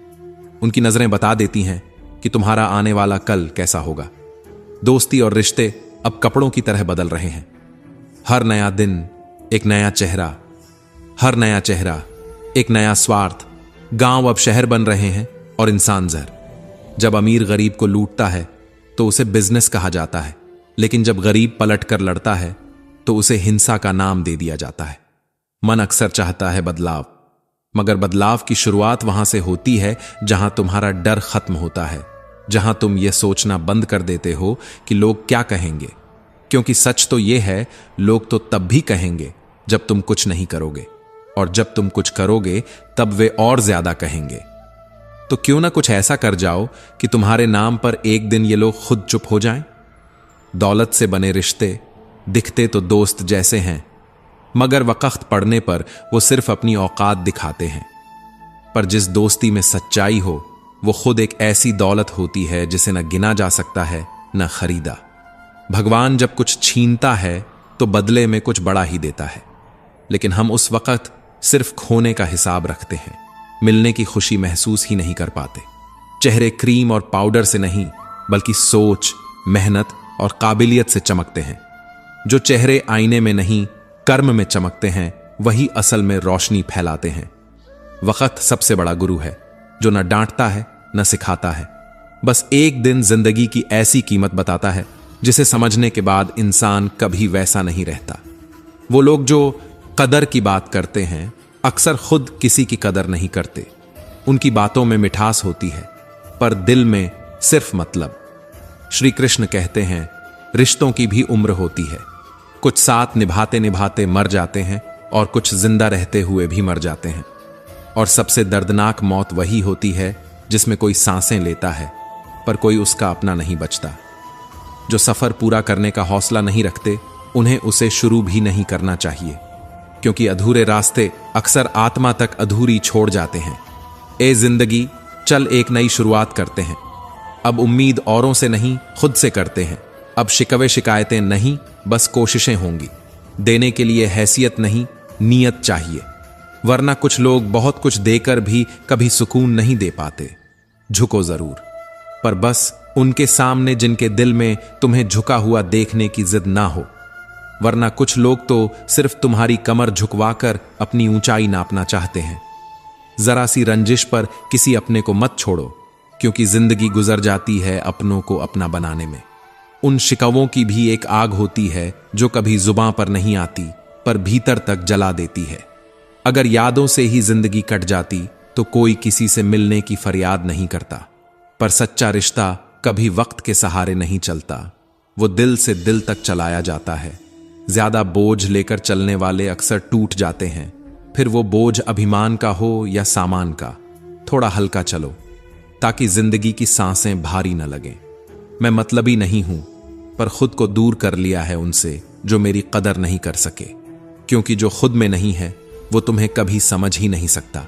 उनकी नजरें बता देती हैं कि तुम्हारा आने वाला कल कैसा होगा। दोस्ती और रिश्ते अब कपड़ों की तरह बदल रहे हैं। हर नया दिन एक नया चेहरा, हर नया चेहरा एक नया स्वार्थ। गांव अब शहर बन रहे हैं और इंसान जहर। जब अमीर गरीब को लूटता है तो उसे बिजनेस कहा जाता है, लेकिन जब गरीब पलट कर लड़ता है तो उसे हिंसा का नाम दे दिया जाता है। मन अक्सर चाहता है बदलाव, मगर बदलाव की शुरुआत वहां से होती है जहां तुम्हारा डर खत्म होता है, जहां तुम यह सोचना बंद कर देते हो कि लोग क्या कहेंगे। क्योंकि सच तो यह है, लोग तो तब भी कहेंगे जब तुम कुछ नहीं करोगे, और जब तुम कुछ करोगे तब वे और ज्यादा कहेंगे। तो क्यों ना कुछ ऐसा कर जाओ कि तुम्हारे नाम पर एक दिन ये लोग खुद चुप हो जाएं। दौलत से बने रिश्ते दिखते तो दोस्त जैसे हैं, मगर वक्त पड़ने पर वो सिर्फ अपनी औकात दिखाते हैं। पर जिस दोस्ती में सच्चाई हो, वो खुद एक ऐसी दौलत होती है जिसे न गिना जा सकता है न खरीदा। भगवान जब कुछ छीनता है तो बदले में कुछ बड़ा ही देता है, लेकिन हम उस वक्त सिर्फ खोने का हिसाब रखते हैं, मिलने की खुशी महसूस ही नहीं कर पाते। चेहरे क्रीम और पाउडर से नहीं, बल्कि सोच, मेहनत और काबिलियत से चमकते हैं। जो चेहरे आईने में नहीं, कर्म में चमकते हैं, वही असल में रोशनी फैलाते हैं। वक्त सबसे बड़ा गुरु है, जो न डांटता है न सिखाता है, बस एक दिन जिंदगी की ऐसी कीमत बताता है जिसे समझने के बाद इंसान कभी वैसा नहीं रहता। वो लोग जो कदर की बात करते हैं अक्सर खुद किसी की कदर नहीं करते। उनकी बातों में मिठास होती है, पर दिल में सिर्फ मतलब। श्री कृष्ण कहते हैं, रिश्तों की भी उम्र होती है। कुछ साथ निभाते निभाते मर जाते हैं और कुछ जिंदा रहते हुए भी मर जाते हैं। और सबसे दर्दनाक मौत वही होती है जिसमें कोई सांसें लेता है पर कोई उसका अपना नहीं बचता। जो सफर पूरा करने का हौसला नहीं रखते, उन्हें उसे शुरू भी नहीं करना चाहिए, क्योंकि अधूरे रास्ते अक्सर आत्मा तक अधूरी छोड़ जाते हैं। ए जिंदगी, चल एक नई शुरुआत करते हैं। अब उम्मीद औरों से नहीं, खुद से करते हैं। अब शिकवे शिकायतें नहीं, बस कोशिशें होंगी। देने के लिए हैसियत नहीं, नीयत चाहिए, वरना कुछ लोग बहुत कुछ देकर भी कभी सुकून नहीं दे पाते। झुको जरूर, पर बस उनके सामने जिनके दिल में तुम्हें झुका हुआ देखने की जिद ना हो, वरना कुछ लोग तो सिर्फ तुम्हारी कमर झुकवाकर अपनी ऊंचाई नापना चाहते हैं। जरा सी रंजिश पर किसी अपने को मत छोड़ो, क्योंकि जिंदगी गुजर जाती है अपनों को अपना बनाने में। उन शिकवों की भी एक आग होती है जो कभी जुबां पर नहीं आती, पर भीतर तक जला देती है। अगर यादों से ही जिंदगी कट जाती तो कोई किसी से मिलने की फरियाद नहीं करता, पर सच्चा रिश्ता कभी वक्त के सहारे नहीं चलता, वो दिल से दिल तक चलाया जाता है। ज्यादा बोझ लेकर चलने वाले अक्सर टूट जाते हैं, फिर वो बोझ अभिमान का हो या सामान का। थोड़ा हल्का चलो, ताकि जिंदगी की सांसें भारी न लगें। मैं मतलबी नहीं हूं, पर खुद को दूर कर लिया है उनसे जो मेरी कदर नहीं कर सके, क्योंकि जो खुद में नहीं है वो तुम्हें कभी समझ ही नहीं सकता।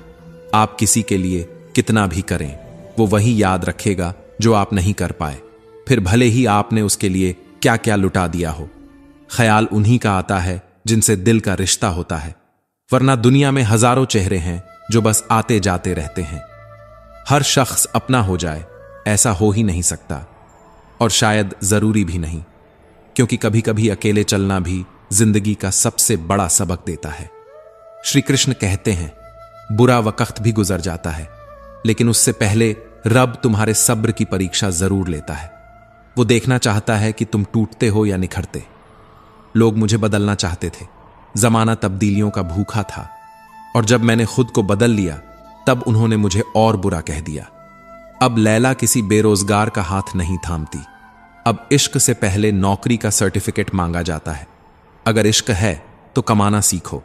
आप किसी के लिए कितना भी करें, वो वही याद रखेगा जो आप नहीं कर पाए, फिर भले ही आपने उसके लिए क्या क्या लुटा दिया हो। ख्याल उन्हीं का आता है जिनसे दिल का रिश्ता होता है, वरना दुनिया में हजारों चेहरे हैं जो बस आते जाते रहते हैं। हर शख्स अपना हो जाए ऐसा हो ही नहीं सकता, और शायद जरूरी भी नहीं, क्योंकि कभी कभी अकेले चलना भी जिंदगी का सबसे बड़ा सबक देता है। श्री कृष्ण कहते हैं, बुरा वक्त भी गुजर जाता है, लेकिन उससे पहले रब तुम्हारे सब्र की परीक्षा जरूर लेता है। वो देखना चाहता है कि तुम टूटते हो या निखरते। लोग मुझे बदलना चाहते थे, जमाना तब्दीलियों का भूखा था, और जब मैंने खुद को बदल लिया तब उन्होंने मुझे और बुरा कह दिया। अब लैला किसी बेरोजगार का हाथ नहीं थामती। अब इश्क से पहले नौकरी का सर्टिफिकेट मांगा जाता है। अगर इश्क है तो कमाना सीखो,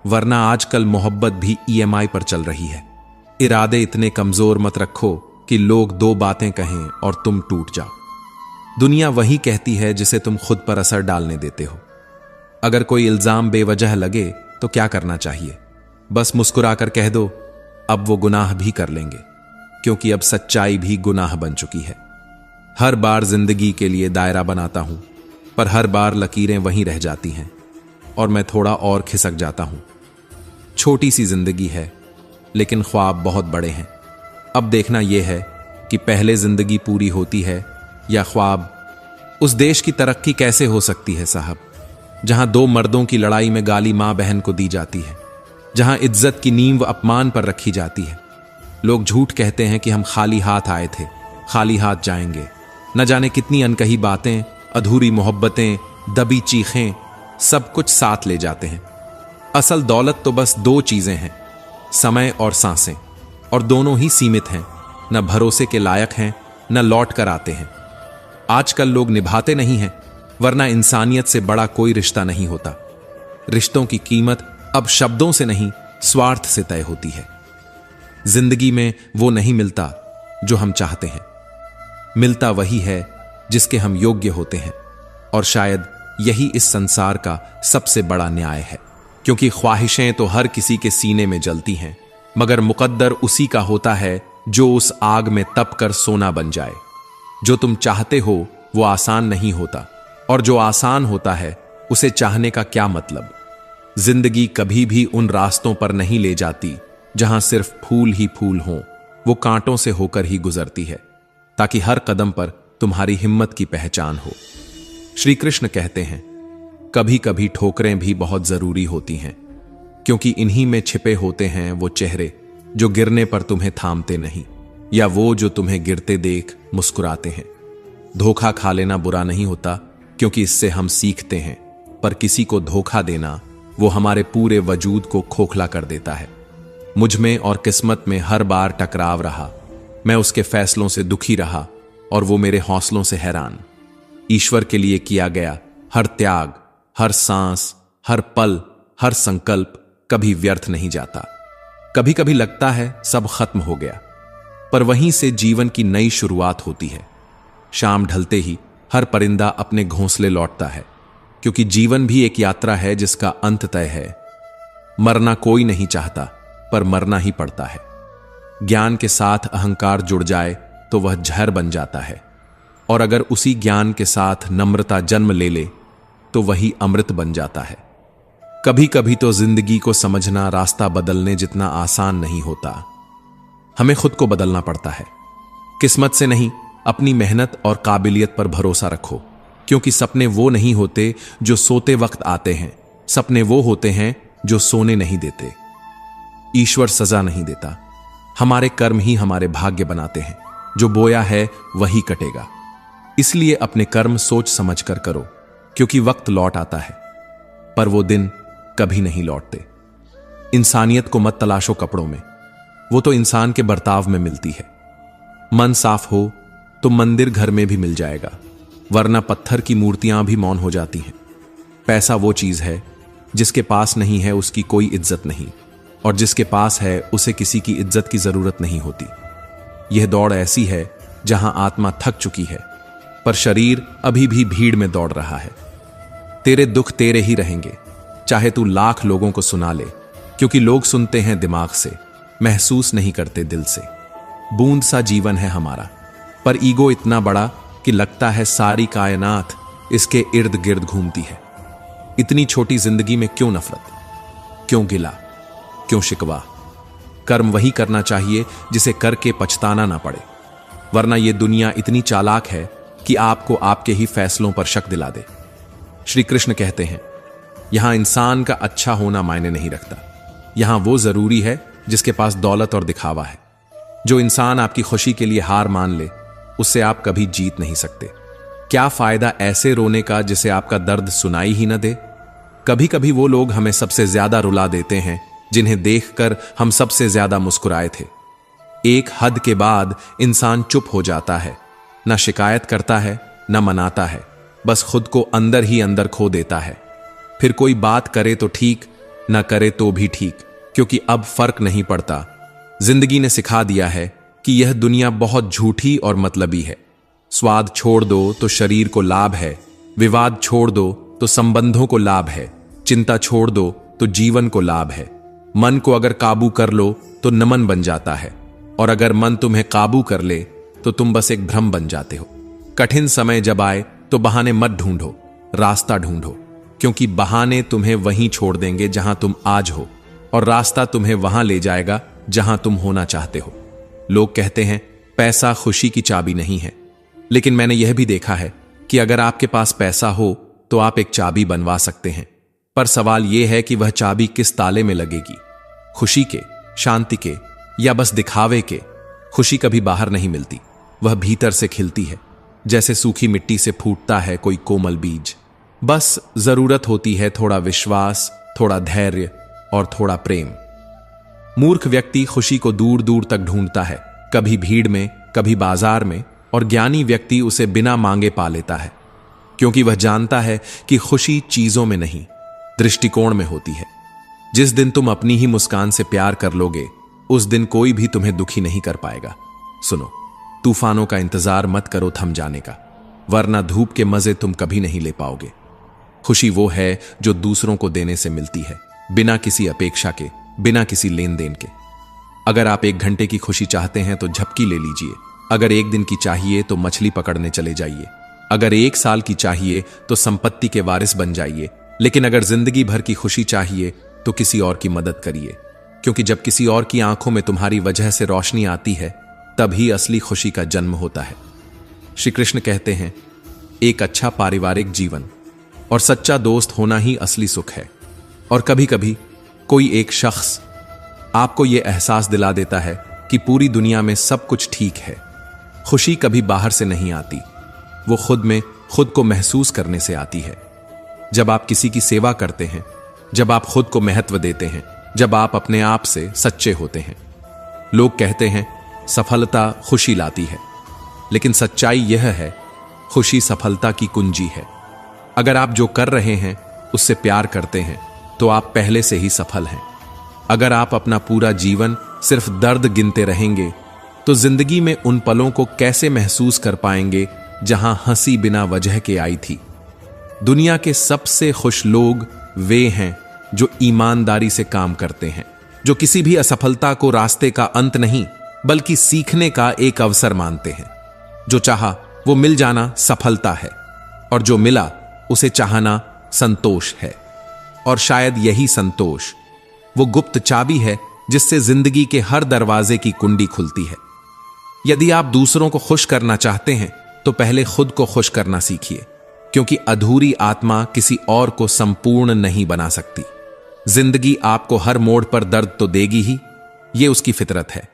वरना आजकल मोहब्बत भी EMI पर चल रही है। इरादे इतने कमजोर मत रखो कि लोग दो बातें कहें और तुम टूट जाओ। दुनिया वही कहती है जिसे तुम खुद पर असर डालने देते हो। अगर कोई इल्जाम बेवजह लगे तो क्या करना चाहिए? बस मुस्कुराकर कह दो, अब वो गुनाह भी कर लेंगे, क्योंकि अब सच्चाई भी गुनाह बन चुकी है। हर बार जिंदगी के लिए दायरा बनाता हूं, पर हर बार लकीरें वहीं रह जाती हैं और मैं थोड़ा और खिसक जाता हूं। छोटी सी जिंदगी है, लेकिन ख्वाब बहुत बड़े हैं। अब देखना यह है कि पहले जिंदगी पूरी होती है या ख्वाब। उस देश की तरक्की कैसे हो सकती है साहब, जहां दो मर्दों की लड़ाई में गाली मां बहन को दी जाती है, जहां इज्जत की नींव अपमान पर रखी जाती है। लोग झूठ कहते हैं कि हम खाली हाथ आए थे, खाली हाथ जाएंगे। न जाने कितनी अनकही बातें, अधूरी मोहब्बतें, दबी चीखें, सब कुछ साथ ले जाते हैं। असल दौलत तो बस दो चीजें हैं, समय और सांसें, और दोनों ही सीमित हैं, न भरोसे के लायक हैं न लौट कर आते हैं। आजकल लोग निभाते नहीं हैं, वरना इंसानियत से बड़ा कोई रिश्ता नहीं होता। रिश्तों की कीमत अब शब्दों से नहीं, स्वार्थ से तय होती है। जिंदगी में वो नहीं मिलता जो हम चाहते हैं, मिलता वही है जिसके हम योग्य होते हैं। और शायद यही इस संसार का सबसे बड़ा न्याय है, क्योंकि ख्वाहिशें तो हर किसी के सीने में जलती हैं, मगर मुकद्दर उसी का होता है जो उस आग में तप कर सोना बन जाए। जो तुम चाहते हो वो आसान नहीं होता, और जो आसान होता है उसे चाहने का क्या मतलब। जिंदगी कभी भी उन रास्तों पर नहीं ले जाती जहां सिर्फ फूल ही फूल हों, वो कांटों से होकर ही गुजरती है, ताकि हर कदम पर तुम्हारी हिम्मत की पहचान हो। श्री कृष्ण कहते हैं, कभी कभी ठोकरें भी बहुत जरूरी होती हैं, क्योंकि इन्हीं में छिपे होते हैं वो चेहरे जो गिरने पर तुम्हें थामते नहीं, या वो जो तुम्हें गिरते देख मुस्कुराते हैं। धोखा खा लेना बुरा नहीं होता, क्योंकि इससे हम सीखते हैं, पर किसी को धोखा देना वो हमारे पूरे वजूद को खोखला कर देता है। मुझ में और किस्मत में हर बार टकराव रहा, मैं उसके फैसलों से दुखी रहा और वो मेरे हौसलों से हैरान। ईश्वर के लिए किया गया हर त्याग, हर सांस, हर पल, हर संकल्प कभी व्यर्थ नहीं जाता। कभी कभी लगता है सब खत्म हो गया, पर वहीं से जीवन की नई शुरुआत होती है। शाम ढलते ही हर परिंदा अपने घोंसले लौटता है, क्योंकि जीवन भी एक यात्रा है जिसका अंत तय है। मरना कोई नहीं चाहता, पर मरना ही पड़ता है। ज्ञान के साथ अहंकार जुड़ जाए तो वह जहर बन जाता है, और अगर उसी ज्ञान के साथ नम्रता जन्म ले ले तो वही अमृत बन जाता है। कभी कभी तो जिंदगी को समझना रास्ता बदलने जितना आसान नहीं होता। हमें खुद को बदलना पड़ता है। किस्मत से नहीं, अपनी मेहनत और काबिलियत पर भरोसा रखो, क्योंकि सपने वो नहीं होते जो सोते वक्त आते हैं, सपने वो होते हैं जो सोने नहीं देते। ईश्वर सजा नहीं देता, हमारे कर्म ही हमारे भाग्य बनाते हैं। जो बोया है वही कटेगा, इसलिए अपने कर्म सोच समझ कर करो, क्योंकि वक्त लौट आता है, पर वो दिन कभी नहीं लौटते। इंसानियत को मत तलाशो कपड़ों में, वो तो इंसान के बर्ताव में मिलती है। मन साफ हो तो मंदिर घर में भी मिल जाएगा, वरना पत्थर की मूर्तियां भी मौन हो जाती हैं। पैसा वो चीज है जिसके पास नहीं है उसकी कोई इज्जत नहीं, और जिसके पास है उसे किसी की इज्जत की जरूरत नहीं होती। यह दौड़ ऐसी है जहां आत्मा थक चुकी है, पर शरीर अभी भी भीड़ में दौड़ रहा है। तेरे दुख तेरे ही रहेंगे, चाहे तू लाख लोगों को सुना ले, क्योंकि लोग सुनते हैं दिमाग से, महसूस नहीं करते दिल से। बूंद सा जीवन है हमारा, पर ईगो इतना बड़ा कि लगता है सारी कायनात इसके इर्द गिर्द घूमती है। इतनी छोटी जिंदगी में क्यों नफरत, क्यों गिला, क्यों शिकवा? कर्म वही करना चाहिए जिसे करके पछताना ना पड़े, वरना यह दुनिया इतनी चालाक है कि आपको आपके ही फैसलों पर शक दिला दे। श्री कृष्ण कहते हैं, यहां इंसान का अच्छा होना मायने नहीं रखता, यहां वो जरूरी है जिसके पास दौलत और दिखावा है। जो इंसान आपकी खुशी के लिए हार मान ले, उससे आप कभी जीत नहीं सकते। क्या फायदा ऐसे रोने का जिसे आपका दर्द सुनाई ही न दे? कभी कभी वो लोग हमें सबसे ज्यादा रुला देते हैं जिन्हें देखकर हम सबसे ज्यादा मुस्कुराए थे। एक हद के बाद इंसान चुप हो जाता है, न शिकायत करता है न मनाता है, बस खुद को अंदर ही अंदर खो देता है। फिर कोई बात करे तो ठीक, न करे तो भी ठीक, क्योंकि अब फर्क नहीं पड़ता। जिंदगी ने सिखा दिया है कि यह दुनिया बहुत झूठी और मतलबी है। स्वाद छोड़ दो तो शरीर को लाभ है, विवाद छोड़ दो तो संबंधों को लाभ है, चिंता छोड़ दो तो जीवन को लाभ है। मन को अगर काबू कर लो तो नमन बन जाता है, और अगर मन तुम्हें काबू कर ले तो तुम बस एक भ्रम बन जाते हो। कठिन समय जब आए तो बहाने मत ढूंढो, रास्ता ढूंढो, क्योंकि बहाने तुम्हें वहीं छोड़ देंगे जहां तुम आज हो, और रास्ता तुम्हें वहां ले जाएगा जहां तुम होना चाहते हो। लोग कहते हैं पैसा खुशी की चाबी नहीं है, लेकिन मैंने यह भी देखा है कि अगर आपके पास पैसा हो तो आप एक चाबी बनवा सकते हैं, पर सवाल यह है कि वह चाबी किस ताले में लगेगी, खुशी के, शांति के, या बस दिखावे के। खुशी कभी बाहर नहीं मिलती, वह भीतर से खिलती है, जैसे सूखी मिट्टी से फूटता है कोई कोमल बीज। बस जरूरत होती है थोड़ा विश्वास, थोड़ा धैर्य और थोड़ा प्रेम। मूर्ख व्यक्ति खुशी को दूर दूर तक ढूंढता है, कभी भीड़ में, कभी बाजार में, और ज्ञानी व्यक्ति उसे बिना मांगे पा लेता है, क्योंकि वह जानता है कि खुशी चीजों में नहीं, दृष्टिकोण में होती है। जिस दिन तुम अपनी ही मुस्कान से प्यार कर लोगे, उस दिन कोई भी तुम्हें दुखी नहीं कर पाएगा। सुनो, तूफानों का इंतजार मत करो थम जाने का, वरना धूप के मजे तुम कभी नहीं ले पाओगे। खुशी वो है जो दूसरों को देने से मिलती है, बिना किसी अपेक्षा के, बिना किसी लेन देन के। अगर आप 1 घंटे की खुशी चाहते हैं तो झपकी ले लीजिए, अगर 1 दिन की चाहिए तो मछली पकड़ने चले जाइए, अगर 1 साल की चाहिए तो संपत्ति के वारिस बन जाइए, लेकिन अगर जिंदगी भर की खुशी चाहिए तो किसी और की मदद करिए, क्योंकि जब किसी और की आंखों में तुम्हारी वजह से रोशनी आती है, तभी असली खुशी का जन्म होता है। श्री कृष्ण कहते हैं, एक अच्छा पारिवारिक जीवन और सच्चा दोस्त होना ही असली सुख है। और कभी कभी कोई एक शख्स आपको यह एहसास दिला देता है कि पूरी दुनिया में सब कुछ ठीक है। खुशी कभी बाहर से नहीं आती, वो खुद में खुद को महसूस करने से आती है। जब आप किसी की सेवा करते हैं, जब आप खुद को महत्व देते हैं, जब आप अपने आप से सच्चे होते हैं। लोग कहते हैं सफलता खुशी लाती है, लेकिन सच्चाई यह है, खुशी सफलता की कुंजी है। अगर आप जो कर रहे हैं उससे प्यार करते हैं तो आप पहले से ही सफल हैं। अगर आप अपना पूरा जीवन सिर्फ दर्द गिनते रहेंगे तो जिंदगी में उन पलों को कैसे महसूस कर पाएंगे जहां हंसी बिना वजह के आई थी। दुनिया के सबसे खुश लोग वे हैं जो ईमानदारी से काम करते हैं, जो किसी भी असफलता को रास्ते का अंत नहीं बल्कि सीखने का एक अवसर मानते हैं। जो चाहा वो मिल जाना सफलता है, और जो मिला उसे चाहना संतोष है। और शायद यही संतोष वो गुप्त चाबी है जिससे जिंदगी के हर दरवाजे की कुंडी खुलती है। यदि आप दूसरों को खुश करना चाहते हैं तो पहले खुद को खुश करना सीखिए, क्योंकि अधूरी आत्मा किसी और को संपूर्ण नहीं बना सकती। जिंदगी आपको हर मोड़ पर दर्द तो देगी ही, यह उसकी फितरत है,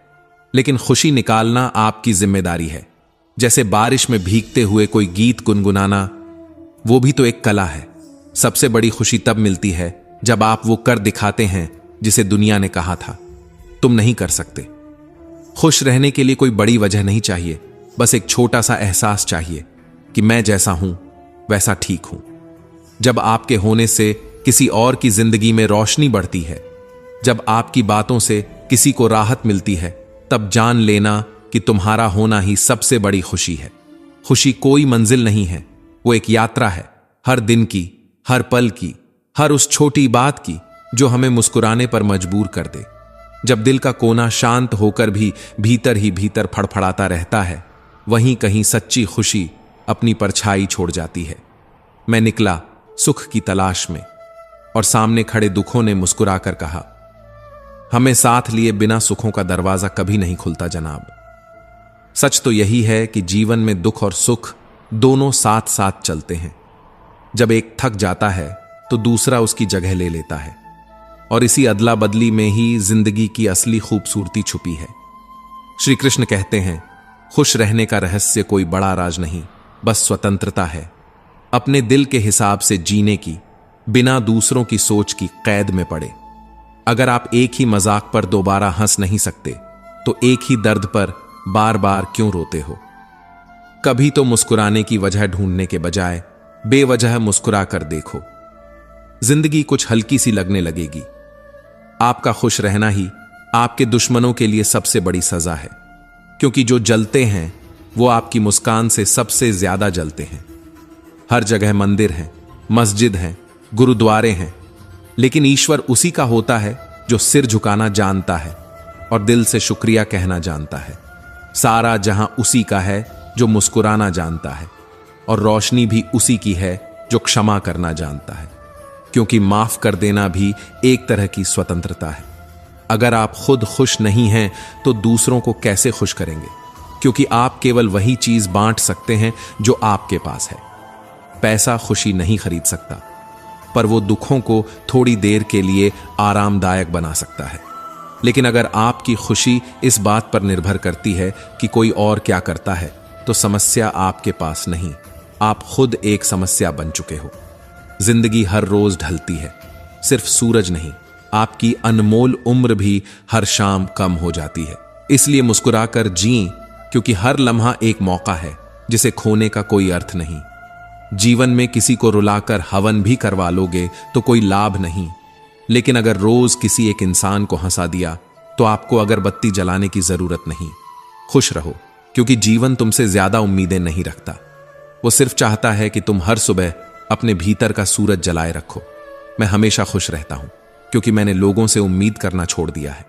लेकिन खुशी निकालना आपकी जिम्मेदारी है। जैसे बारिश में भीगते हुए कोई गीत गुनगुनाना, वो भी तो एक कला है। सबसे बड़ी खुशी तब मिलती है जब आप वो कर दिखाते हैं जिसे दुनिया ने कहा था तुम नहीं कर सकते। खुश रहने के लिए कोई बड़ी वजह नहीं चाहिए, बस एक छोटा सा एहसास चाहिए कि मैं जैसा हूं वैसा ठीक हूं। जब आपके होने से किसी और की जिंदगी में रोशनी बढ़ती है, जब आपकी बातों से किसी को राहत मिलती है, तब जान लेना कि तुम्हारा होना ही सबसे बड़ी खुशी है। खुशी कोई मंजिल नहीं है, वो एक यात्रा है, हर दिन की, हर पल की, हर उस छोटी बात की जो हमें मुस्कुराने पर मजबूर कर दे। जब दिल का कोना शांत होकर भी भीतर ही भीतर फड़फड़ाता रहता है, वहीं कहीं सच्ची खुशी अपनी परछाई छोड़ जाती है। मैं निकला सुख की तलाश में, और सामने खड़े दुखों ने मुस्कुराकर कहा, हमें साथ लिए बिना सुखों का दरवाजा कभी नहीं खुलता जनाब। सच तो यही है कि जीवन में दुख और सुख दोनों साथ साथ चलते हैं। जब एक थक जाता है तो दूसरा उसकी जगह ले लेता है, और इसी अदला बदली में ही जिंदगी की असली खूबसूरती छुपी है। श्री कृष्ण कहते हैं, खुश रहने का रहस्य कोई बड़ा राज नहीं, बस स्वतंत्रता है, अपने दिल के हिसाब से जीने की, बिना दूसरों की सोच की कैद में पड़े। अगर आप एक ही मजाक पर दोबारा हंस नहीं सकते, तो एक ही दर्द पर बार बार क्यों रोते हो? कभी तो मुस्कुराने की वजह ढूंढने के बजाय बेवजह मुस्कुरा कर देखो। जिंदगी कुछ हल्की सी लगने लगेगी। आपका खुश रहना ही आपके दुश्मनों के लिए सबसे बड़ी सजा है, क्योंकि जो जलते हैं वो आपकी मुस्कान से सबसे ज्यादा जलते हैं। हर जगह मंदिर हैं, मस्जिद हैं, गुरुद्वारे हैं, लेकिन ईश्वर उसी का होता है जो सिर झुकाना जानता है और दिल से शुक्रिया कहना जानता है। सारा जहां उसी का है जो मुस्कुराना जानता है, और रोशनी भी उसी की है जो क्षमा करना जानता है, क्योंकि माफ कर देना भी एक तरह की स्वतंत्रता है। अगर आप खुद खुश नहीं हैं तो दूसरों को कैसे खुश करेंगे? क्योंकि आप केवल वही चीज बांट सकते हैं जो आपके पास है। पैसा खुशी नहीं खरीद सकता, पर वो दुखों को थोड़ी देर के लिए आरामदायक बना सकता है। लेकिन अगर आपकी खुशी इस बात पर निर्भर करती है कि कोई और क्या करता है, तो समस्या आपके पास नहीं, आप खुद एक समस्या बन चुके हो। जिंदगी हर रोज ढलती है, सिर्फ सूरज नहीं, आपकी अनमोल उम्र भी हर शाम कम हो जाती है। इसलिए मुस्कुराकर जिएं, क्योंकि हर लम्हा एक मौका है जिसे खोने का कोई अर्थ नहीं। जीवन में किसी को रुलाकर हवन भी करवा लोगे तो कोई लाभ नहीं, लेकिन अगर रोज किसी एक इंसान को हंसा दिया तो आपको अगरबत्ती जलाने की जरूरत नहीं। खुश रहो, क्योंकि जीवन तुमसे ज्यादा उम्मीदें नहीं रखता। वो सिर्फ चाहता है कि तुम हर सुबह अपने भीतर का सूरज जलाए रखो। मैं हमेशा खुश रहता हूं, क्योंकि मैंने लोगों से उम्मीद करना छोड़ दिया है।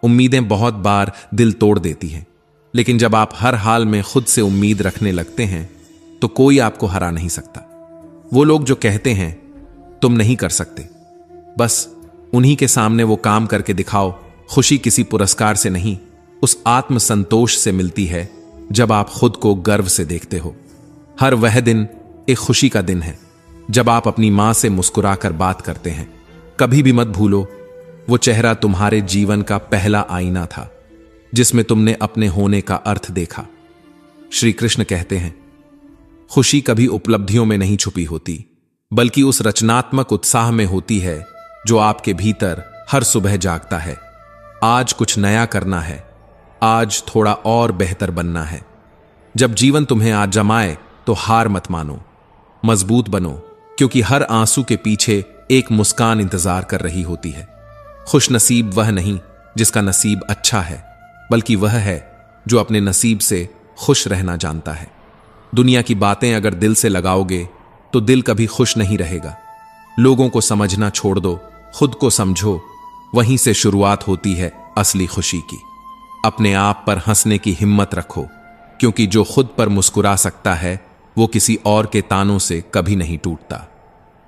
उम्मीदें बहुत बार दिल तोड़ देती हैं, लेकिन जब आप हर हाल में खुद से उम्मीद रखने लगते हैं तो कोई आपको हरा नहीं सकता। वो लोग जो कहते हैं तुम नहीं कर सकते, बस उन्हीं के सामने वो काम करके दिखाओ। खुशी किसी पुरस्कार से नहीं, उस आत्म संतोष से मिलती है जब आप खुद को गर्व से देखते हो। हर वह दिन एक खुशी का दिन है जब आप अपनी मां से मुस्कुराकर बात करते हैं। कभी भी मत भूलो, वो चेहरा तुम्हारे जीवन का पहला आईना था जिसमें तुमने अपने होने का अर्थ देखा। श्री कृष्ण कहते हैं, खुशी कभी उपलब्धियों में नहीं छुपी होती, बल्कि उस रचनात्मक उत्साह में होती है जो आपके भीतर हर सुबह जागता है। आज कुछ नया करना है, आज थोड़ा और बेहतर बनना है। जब जीवन तुम्हें आज जमाए तो हार मत मानो, मजबूत बनो, क्योंकि हर आंसू के पीछे एक मुस्कान इंतजार कर रही होती है। खुश नसीब वह नहीं जिसका नसीब अच्छा है, बल्कि वह है जो अपने नसीब से खुश रहना जानता है। दुनिया की बातें अगर दिल से लगाओगे तो दिल कभी खुश नहीं रहेगा। लोगों को समझना छोड़ दो, खुद को समझो, वहीं से शुरुआत होती है असली खुशी की। अपने आप पर हंसने की हिम्मत रखो, क्योंकि जो खुद पर मुस्कुरा सकता है वो किसी और के तानों से कभी नहीं टूटता।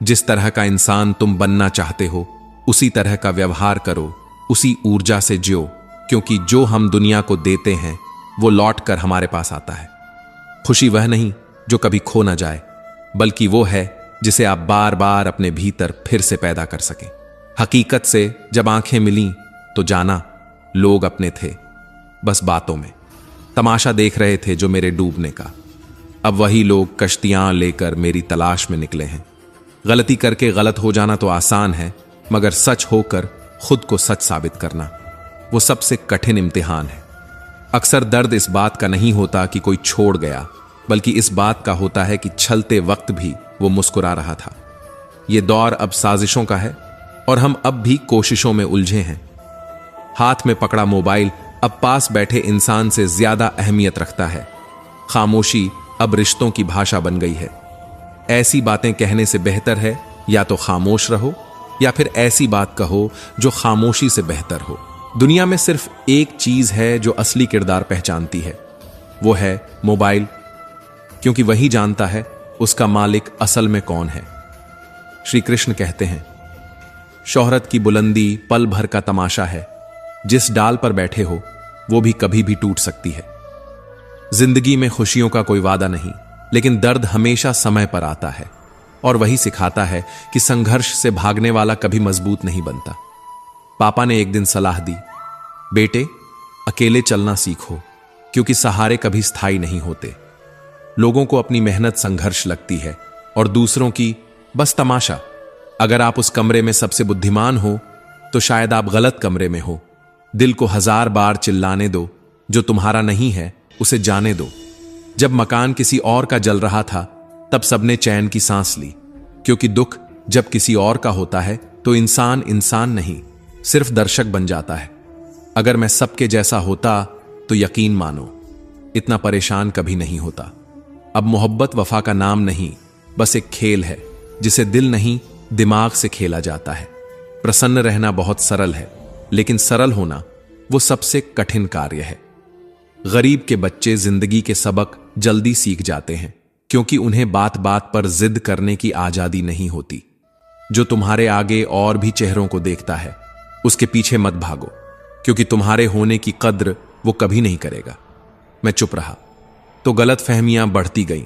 जिस तरह का इंसान तुम बनना चाहते हो उसी तरह का व्यवहार करो, उसी ऊर्जा से जियो, क्योंकि जो हम दुनिया को देते हैं वो लौट कर हमारे पास आता है। खुशी वह नहीं जो कभी खो ना जाए, बल्कि वो है जिसे आप बार बार अपने भीतर फिर से पैदा कर सकें। हकीकत से जब आंखें मिलीं तो जाना लोग अपने थे, बस बातों में तमाशा देख रहे थे जो मेरे डूबने का। अब वही लोग कश्तियां लेकर मेरी तलाश में निकले हैं। गलती करके गलत हो जाना तो आसान है, मगर सच होकर खुद को सच साबित करना वो सबसे कठिन इम्तिहान है। अक्सर दर्द इस बात का नहीं होता कि कोई छोड़ गया, बल्कि इस बात का होता है कि छलते वक्त भी वो मुस्कुरा रहा था। ये दौर अब साजिशों का है और हम अब भी कोशिशों में उलझे हैं, हाथ में पकड़ा मोबाइल अब पास बैठे इंसान से ज्यादा अहमियत रखता है। खामोशी अब रिश्तों की भाषा बन गई है। ऐसी बातें कहने से बेहतर है या तो खामोश रहो या फिर ऐसी बात कहो जो खामोशी से बेहतर हो। दुनिया में सिर्फ एक चीज है जो असली किरदार पहचानती है, वो है मोबाइल, क्योंकि वही जानता है उसका मालिक असल में कौन है। श्री कृष्ण कहते हैं, शोहरत की बुलंदी पल भर का तमाशा है, जिस डाल पर बैठे हो वो भी कभी भी टूट सकती है। जिंदगी में खुशियों का कोई वादा नहीं, लेकिन दर्द हमेशा समय पर आता है और वही सिखाता है कि संघर्ष से भागने वाला कभी मजबूत नहीं बनता। पापा ने एक दिन सलाह दी, बेटे अकेले चलना सीखो, क्योंकि सहारे कभी स्थायी नहीं होते। लोगों को अपनी मेहनत संघर्ष लगती है और दूसरों की बस तमाशा। अगर आप उस कमरे में सबसे बुद्धिमान हो तो शायद आप गलत कमरे में हो। दिल को 1000 बार चिल्लाने दो, जो तुम्हारा नहीं है उसे जाने दो। जब मकान किसी और का जल रहा था तब सबने चैन की सांस ली, क्योंकि दुख जब किसी और का होता है तो इंसान इंसान नहीं, सिर्फ दर्शक बन जाता है। अगर मैं सबके जैसा होता तो यकीन मानो इतना परेशान कभी नहीं होता। अब मोहब्बत वफा का नाम नहीं, बस एक खेल है जिसे दिल नहीं दिमाग से खेला जाता है। प्रसन्न रहना बहुत सरल है, लेकिन सरल होना वो सबसे कठिन कार्य है। गरीब के बच्चे जिंदगी के सबक जल्दी सीख जाते हैं, क्योंकि उन्हें बात बात पर जिद करने की आजादी नहीं होती। जो तुम्हारे आगे और भी चेहरों को देखता है उसके पीछे मत भागो, क्योंकि तुम्हारे होने की कद्र वो कभी नहीं करेगा। मैं चुप रहा तो गलत फहमियां बढ़ती गईं।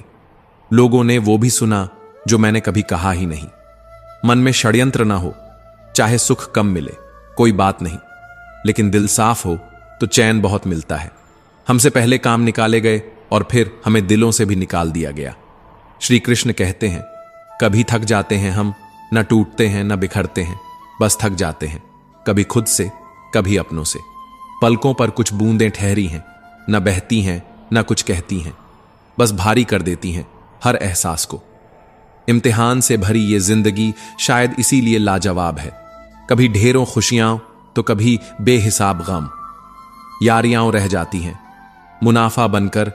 लोगों ने वो भी सुना जो मैंने कभी कहा ही नहीं। मन में षड्यंत्र ना हो, चाहे सुख कम मिले कोई बात नहीं, लेकिन दिल साफ हो तो चैन बहुत मिलता है। हमसे पहले काम निकाले गए और फिर हमें दिलों से भी निकाल दिया गया। श्री कृष्ण कहते हैं, कभी थक जाते हैं हम, न टूटते हैं न बिखरते हैं, बस थक जाते हैं, कभी खुद से कभी अपनों से। पलकों पर कुछ बूंदें ठहरी हैं, न बहती हैं न कुछ कहती हैं, बस भारी कर देती हैं हर एहसास को। इम्तिहान से भरी ये जिंदगी शायद इसीलिए लाजवाब है। कभी ढेरों खुशियां तो कभी बेहिसाब गम। यारियां रह जाती हैं मुनाफा बनकर,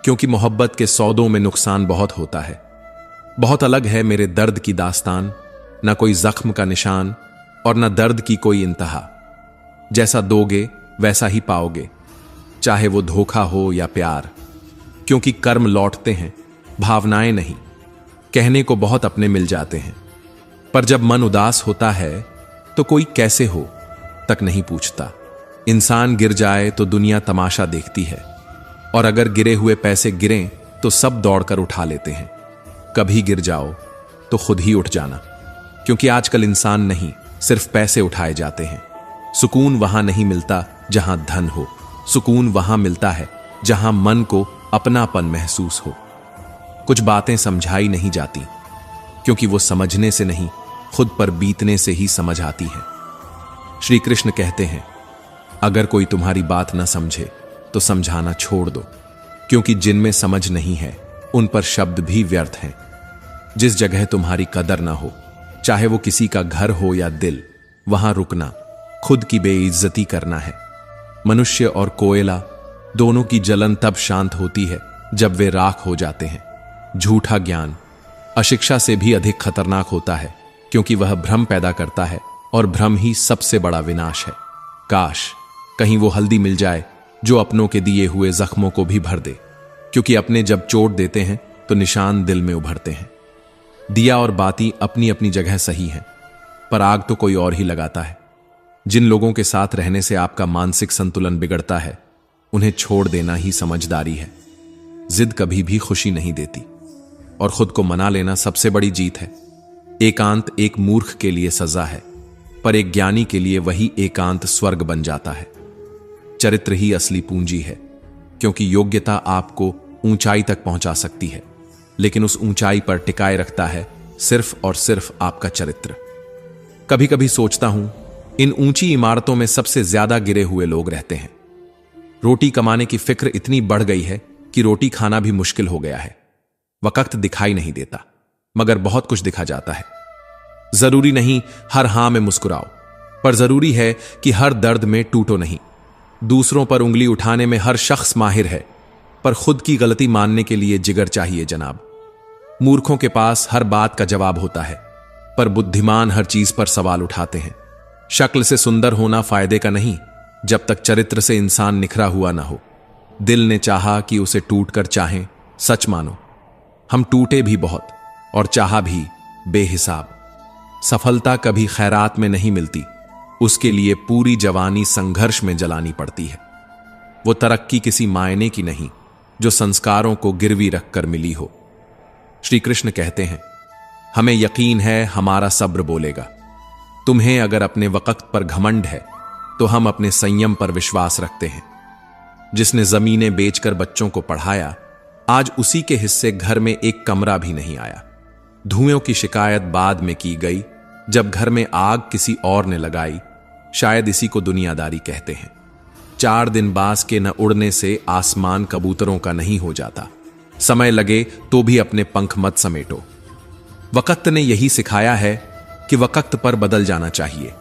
क्योंकि मोहब्बत के सौदों में नुकसान बहुत होता है। बहुत अलग है मेरे दर्द की दास्तान, न कोई जख्म का निशान और न दर्द की कोई इंतहा। जैसा दोगे वैसा ही पाओगे, चाहे वो धोखा हो या प्यार, क्योंकि कर्म लौटते हैं, भावनाएं नहीं। कहने को बहुत अपने मिल जाते हैं, पर जब मन उदास होता है तो कोई कैसे हो तक नहीं पूछता। इंसान गिर जाए तो दुनिया तमाशा देखती है, और अगर गिरे हुए पैसे गिरें तो सब दौड़कर उठा लेते हैं। कभी गिर जाओ तो खुद ही उठ जाना, क्योंकि आजकल इंसान नहीं सिर्फ पैसे उठाए जाते हैं। सुकून वहां नहीं मिलता जहां धन हो, सुकून वहां मिलता है जहां मन को अपनापन महसूस हो। कुछ बातें समझाई नहीं जाती, क्योंकि वो समझने से नहीं खुद पर बीतने से ही समझ आती हैं। श्री कृष्ण कहते हैं, अगर कोई तुम्हारी बात न समझे तो समझाना छोड़ दो, क्योंकि जिनमें समझ नहीं है उन पर शब्द भी व्यर्थ हैं। जिस जगह तुम्हारी कदर ना हो, चाहे वो किसी का घर हो या दिल, वहां रुकना खुद की बेइज्जती करना है। मनुष्य और कोयला दोनों की जलन तब शांत होती है जब वे राख हो जाते हैं। झूठा ज्ञान अशिक्षा से भी अधिक खतरनाक होता है, क्योंकि वह भ्रम पैदा करता है और भ्रम ही सबसे बड़ा विनाश है। काश कहीं वो हल्दी मिल जाए जो अपनों के दिए हुए जख्मों को भी भर दे, क्योंकि अपने जब चोट देते हैं तो निशान दिल में उभरते हैं। दिया और बाती अपनी अपनी जगह सही है, पर आग तो कोई और ही लगाता है। जिन लोगों के साथ रहने से आपका मानसिक संतुलन बिगड़ता है, उन्हें छोड़ देना ही समझदारी है। जिद कभी भी खुशी नहीं देती, और खुद को मना लेना सबसे बड़ी जीत है। एकांत एक मूर्ख के लिए सजा है, पर एक ज्ञानी के लिए वही एकांत स्वर्ग बन जाता है। चरित्र ही असली पूंजी है, क्योंकि योग्यता आपको ऊंचाई तक पहुंचा सकती है, लेकिन उस ऊंचाई पर टिकाए रखता है सिर्फ और सिर्फ आपका चरित्र। कभी कभी सोचता हूं, इन ऊंची इमारतों में सबसे ज्यादा गिरे हुए लोग रहते हैं। रोटी कमाने की फिक्र इतनी बढ़ गई है कि रोटी खाना भी मुश्किल हो गया है। वक्त दिखाई नहीं देता, मगर बहुत कुछ दिखा जाता है। जरूरी नहीं हर हां में मुस्कुराओ, पर जरूरी है कि हर दर्द में टूटो नहीं। दूसरों पर उंगली उठाने में हर शख्स माहिर है, पर खुद की गलती मानने के लिए जिगर चाहिए जनाब। मूर्खों के पास हर बात का जवाब होता है, पर बुद्धिमान हर चीज पर सवाल उठाते हैं। शक्ल से सुंदर होना फायदे का नहीं, जब तक चरित्र से इंसान निखरा हुआ ना हो। दिल ने चाहा कि उसे टूट कर चाहें, सच मानो हम टूटे भी बहुत और चाहा भी बेहिसाब। सफलता कभी खैरात में नहीं मिलती, उसके लिए पूरी जवानी संघर्ष में जलानी पड़ती है। वो तरक्की किसी मायने की नहीं जो संस्कारों को गिरवी रखकर मिली हो। श्री कृष्ण कहते हैं, हमें यकीन है हमारा सब्र बोलेगा। तुम्हें अगर अपने वक्त पर घमंड है तो हम अपने संयम पर विश्वास रखते हैं। जिसने जमीनें बेचकर बच्चों को पढ़ाया, आज उसी के हिस्से घर में एक कमरा भी नहीं आया। धुएं की शिकायत बाद में की गई, जब घर में आग किसी और ने लगाई। शायद इसी को दुनियादारी कहते हैं। 4 दिन बास के न उड़ने से आसमान कबूतरों का नहीं हो जाता। समय लगे तो भी अपने पंख मत समेटो। वक्त ने यही सिखाया है कि वक्त पर बदल जाना चाहिए,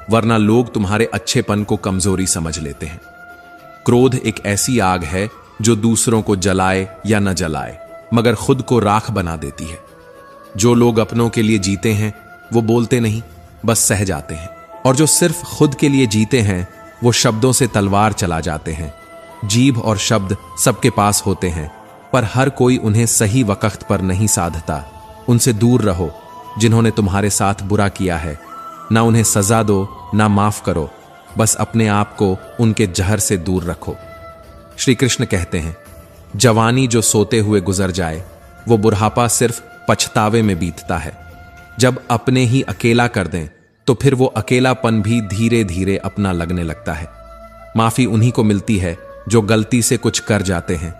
वरना लोग तुम्हारे अच्छेपन को कमजोरी समझ लेते हैं। क्रोध एक ऐसी आग है जो दूसरों को जलाए या न जलाए, मगर खुद को राख बना देती है। जो लोग अपनों के लिए जीते हैं वो बोलते नहीं, बस सह जाते हैं। और जो सिर्फ खुद के लिए जीते हैं वो शब्दों से तलवार चला जाते हैं। जीभ और शब्द सबके पास होते हैं, पर हर कोई उन्हें सही वक्त पर नहीं साधता। उनसे दूर रहो जिन्होंने तुम्हारे साथ बुरा किया है। ना उन्हें सजा दो, ना माफ करो, बस अपने आप को उनके जहर से दूर रखो। श्री कृष्ण कहते हैं, जवानी जो सोते हुए गुजर जाए, वो बुढ़ापा सिर्फ पछतावे में बीतता है। जब अपने ही अकेला कर दें तो फिर वो अकेलापन भी धीरे धीरे अपना लगने लगता है। माफी उन्हीं को मिलती है जो गलती से कुछ कर जाते हैं।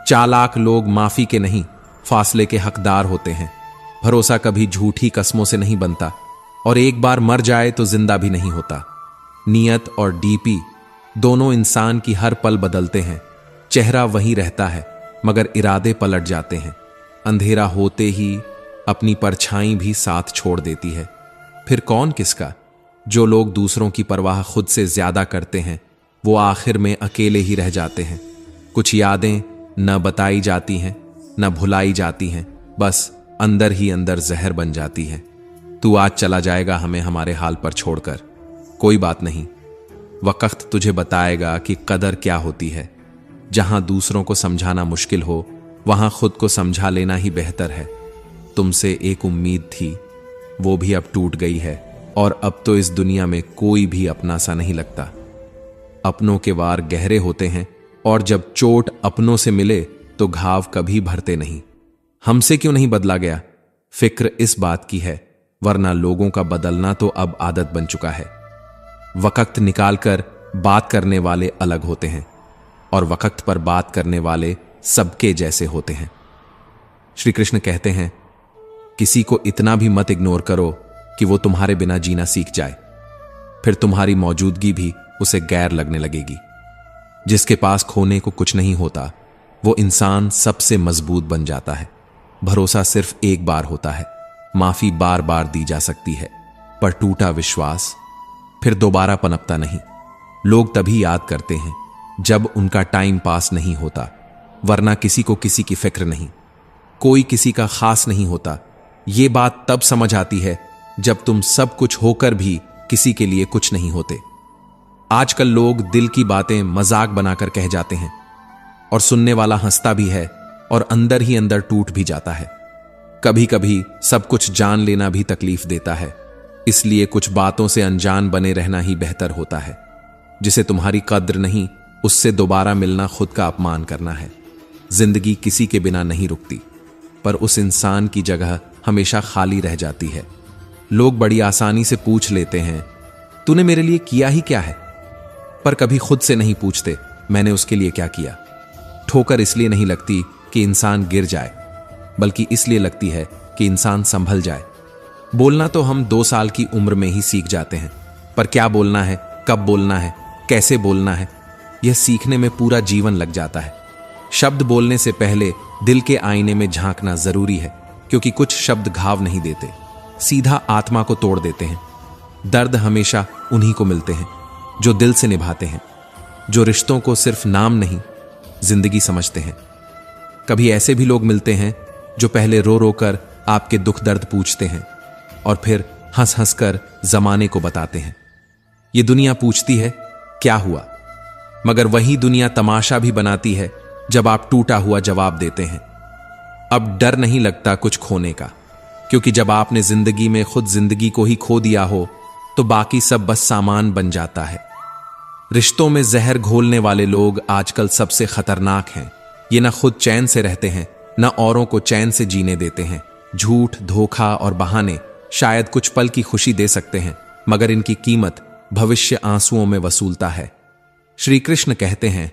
चालाक लोग माफी के नहीं, फासले के हकदार होते हैं। भरोसा कभी झूठी कस्मों से नहीं बनता, और एक बार मर जाए तो जिंदा भी नहीं होता। नियत और डीपी दोनों इंसान की हर पल बदलते हैं। चेहरा वहीं रहता है, मगर इरादे पलट जाते हैं। अंधेरा होते ही अपनी परछाई भी साथ छोड़ देती है। फिर कौन किसका? जो लोग दूसरों की परवाह खुद से ज्यादा करते हैं, वो आखिर में अकेले ही रह जाते हैं। कुछ यादें न बताई जाती हैं, न भुलाई जाती हैं, बस अंदर ही अंदर जहर बन जाती हैं। तू आज चला जाएगा हमें हमारे हाल पर छोड़कर, कोई बात नहीं। वक्त तुझे बताएगा कि कदर क्या होती है। जहां दूसरों को समझाना मुश्किल हो, वहां खुद को समझा लेना ही बेहतर है। तुमसे एक उम्मीद थी, वो भी अब टूट गई है, और अब तो इस दुनिया में कोई भी अपना सा नहीं लगता। अपनों के वार गहरे होते हैं, और जब चोट अपनों से मिले तो घाव कभी भरते नहीं। हमसे क्यों नहीं बदला गया? फिक्र इस बात की है, वरना लोगों का बदलना तो अब आदत बन चुका है। वक्त निकालकर बात करने वाले अलग होते हैं, और वक्त पर बात करने वाले सबके जैसे होते हैं। श्री कृष्ण कहते हैं, किसी को इतना भी मत इग्नोर करो कि वो तुम्हारे बिना जीना सीख जाए, फिर तुम्हारी मौजूदगी भी उसे गैर लगने लगेगी। जिसके पास खोने को कुछ नहीं होता, वो इंसान सबसे मजबूत बन जाता है। भरोसा सिर्फ एक बार होता है, माफी बार बार दी जा सकती है, पर टूटा विश्वास फिर दोबारा पनपता नहीं। लोग तभी याद करते हैं जब उनका टाइम पास नहीं होता, वरना किसी को किसी की फिक्र नहीं। कोई किसी का खास नहीं होता। ये बात तब समझ आती है जब तुम सब कुछ होकर भी किसी के लिए कुछ नहीं होते। आजकल लोग दिल की बातें मजाक बनाकर कह जाते हैं, और सुनने वाला हंसता भी है और अंदर ही अंदर टूट भी जाता है। कभी कभी सब कुछ जान लेना भी तकलीफ देता है, इसलिए कुछ बातों से अनजान बने रहना ही बेहतर होता है। जिसे तुम्हारी कद्र नहीं, उससे दोबारा मिलना खुद का अपमान करना है। जिंदगी किसी के बिना नहीं रुकती, पर उस इंसान की जगह हमेशा खाली रह जाती है। लोग बड़ी आसानी से पूछ लेते हैं, तूने मेरे लिए किया ही क्या है, पर कभी खुद से नहीं पूछते, मैंने उसके लिए क्या किया। ठोकर इसलिए नहीं लगती कि इंसान गिर जाए, बल्कि इसलिए लगती है कि इंसान संभल जाए। बोलना तो हम 2 साल की उम्र में ही सीख जाते हैं, पर क्या बोलना है, कब बोलना है, कैसे बोलना है, यह सीखने में पूरा जीवन लग जाता है। शब्द बोलने से पहले दिल के आईने में झांकना जरूरी है, क्योंकि कुछ शब्द घाव नहीं देते, सीधा आत्मा को तोड़ देते हैं। दर्द हमेशा उन्हीं को मिलते हैं जो दिल से निभाते हैं, जो रिश्तों को सिर्फ नाम नहीं जिंदगी समझते हैं। कभी ऐसे भी लोग मिलते हैं जो पहले रो रो कर आपके दुख दर्द पूछते हैं और फिर हंस हंस कर जमाने को बताते हैं। ये दुनिया पूछती है क्या हुआ, मगर वही दुनिया तमाशा भी बनाती है जब आप टूटा हुआ जवाब देते हैं। अब डर नहीं लगता कुछ खोने का, क्योंकि जब आपने जिंदगी में खुद जिंदगी को ही खो दिया हो तो बाकी सब बस सामान बन जाता है। रिश्तों में जहर घोलने वाले लोग आजकल सबसे खतरनाक हैं। ये ना खुद चैन से रहते हैं, ना औरों को चैन से जीने देते हैं। झूठ, धोखा और बहाने शायद कुछ पल की खुशी दे सकते हैं, मगर इनकी कीमत भविष्य आंसुओं में वसूलता है। श्री कृष्ण कहते हैं,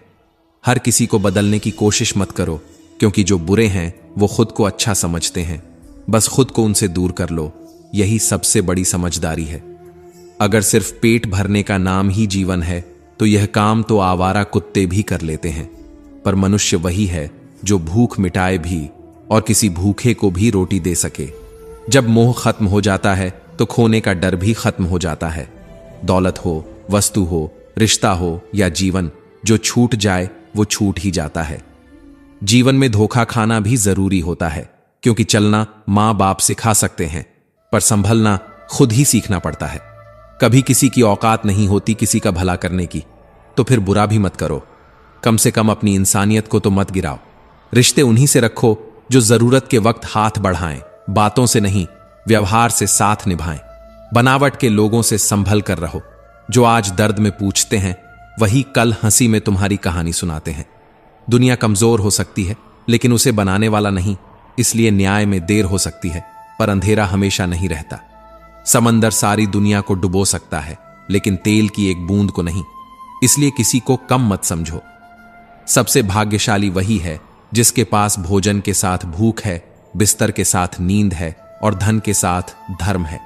हर किसी को बदलने की कोशिश मत करो, क्योंकि जो बुरे हैं वो खुद को अच्छा समझते हैं। बस खुद को उनसे दूर कर लो, यही सबसे बड़ी समझदारी है। अगर सिर्फ पेट भरने का नाम ही जीवन है तो यह काम तो आवारा कुत्ते भी कर लेते हैं, पर मनुष्य वही है जो भूख मिटाए भी और किसी भूखे को भी रोटी दे सके। जब मोह खत्म हो जाता है तो खोने का डर भी खत्म हो जाता है। दौलत हो, वस्तु हो, रिश्ता हो या जीवन, जो छूट जाए वो छूट ही जाता है। जीवन में धोखा खाना भी जरूरी होता है, क्योंकि चलना मां बाप सिखा सकते हैं, पर संभलना खुद ही सीखना पड़ता है। कभी किसी की औकात नहीं होती किसी का भला करने की, तो फिर बुरा भी मत करो। कम से कम अपनी इंसानियत को तो मत गिराओ। रिश्ते उन्हीं से रखो जो जरूरत के वक्त हाथ बढ़ाएं, बातों से नहीं व्यवहार से साथ निभाएं। बनावट के लोगों से संभल कर रहो। जो आज दर्द में पूछते हैं वही कल हंसी में तुम्हारी कहानी सुनाते हैं। दुनिया कमजोर हो सकती है, लेकिन उसे बनाने वाला नहीं, इसलिए न्याय में देर हो सकती है, पर अंधेरा हमेशा नहीं रहता। समंदर सारी दुनिया को डुबो सकता है, लेकिन तेल की एक बूंद को नहीं, इसलिए किसी को कम मत समझो। सबसे भाग्यशाली वही है जिसके पास भोजन के साथ भूख है, बिस्तर के साथ नींद है और धन के साथ धर्म है।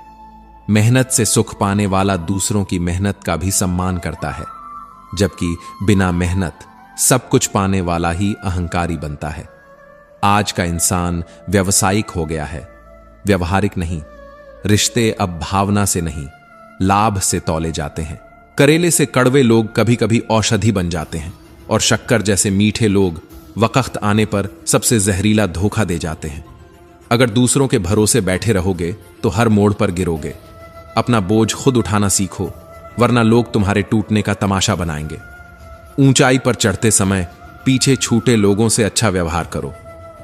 मेहनत से सुख पाने वाला दूसरों की मेहनत का भी सम्मान करता है, जबकि बिना मेहनत सब कुछ पाने वाला ही अहंकारी बनता है। आज का इंसान व्यावसायिक हो गया है, व्यवहारिक नहीं। रिश्ते अब भावना से नहीं, लाभ से तौले जाते हैं। करेले से कड़वे लोग कभी कभी औषधि बन जाते हैं, और शक्कर जैसे मीठे लोग वक्त आने पर सबसे जहरीला धोखा दे जाते हैं। अगर दूसरों के भरोसे बैठे रहोगे तो हर मोड़ पर गिरोगे। अपना बोझ खुद उठाना सीखो, वरना लोग तुम्हारे टूटने का तमाशा बनाएंगे। ऊंचाई पर चढ़ते समय पीछे छूटे लोगों से अच्छा व्यवहार करो,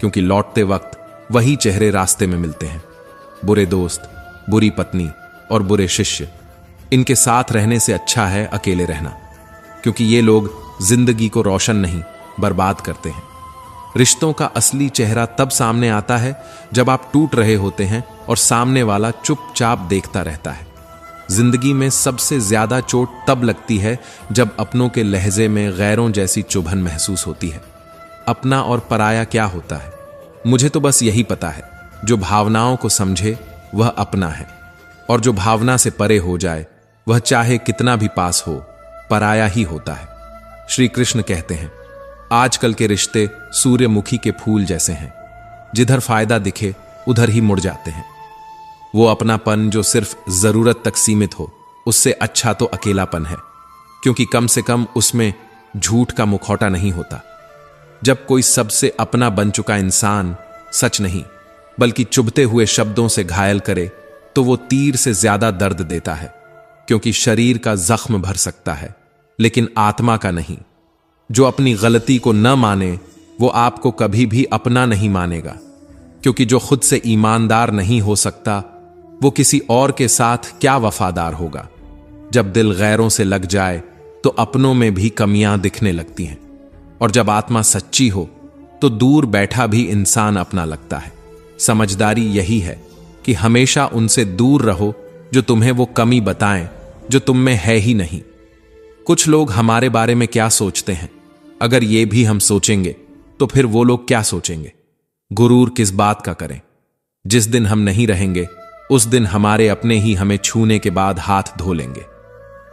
क्योंकि लौटते वक्त वही चेहरे रास्ते में मिलते हैं। बुरे दोस्त, बुरी पत्नी और बुरे शिष्य, इनके साथ रहने से अच्छा है अकेले रहना, क्योंकि ये लोग जिंदगी को रोशन नहीं बर्बाद करते हैं। रिश्तों का असली चेहरा तब सामने आता है जब आप टूट रहे होते हैं और सामने वाला चुपचाप देखता रहता है। जिंदगी में सबसे ज्यादा चोट तब लगती है जब अपनों के लहजे में गैरों जैसी चुभन महसूस होती है। अपना और पराया क्या होता है? मुझे तो बस यही पता है, जो भावनाओं को समझे वह अपना है, और जो भावना से परे हो जाए वह चाहे कितना भी पास हो पराया ही होता है। श्री कृष्ण कहते हैं, आजकल के रिश्ते सूर्यमुखी के फूल जैसे हैं, जिधर फायदा दिखे उधर ही मुड़ जाते हैं। वो अपनापन जो सिर्फ जरूरत तक सीमित हो, उससे अच्छा तो अकेलापन है, क्योंकि कम से कम उसमें झूठ का मुखौटा नहीं होता। जब कोई सबसे अपना बन चुका इंसान सच नहीं बल्कि चुभते हुए शब्दों से घायल करे, तो वो तीर से ज्यादा दर्द देता है, क्योंकि शरीर का जख्म भर सकता है लेकिन आत्मा का नहीं। जो अपनी गलती को न माने वो आपको कभी भी अपना नहीं मानेगा, क्योंकि जो खुद से ईमानदार नहीं हो सकता वो किसी और के साथ क्या वफादार होगा। जब दिल गैरों से लग जाए तो अपनों में भी कमियां दिखने लगती हैं, और जब आत्मा सच्ची हो तो दूर बैठा भी इंसान अपना लगता है। समझदारी यही है कि हमेशा उनसे दूर रहो जो तुम्हें वो कमी बताएं जो तुम में है ही नहीं। कुछ लोग हमारे बारे में क्या सोचते हैं, अगर ये भी हम सोचेंगे तो फिर वो लोग क्या सोचेंगे। गुरूर किस बात का करें? जिस दिन हम नहीं रहेंगे उस दिन हमारे अपने ही हमें छूने के बाद हाथ धो लेंगे।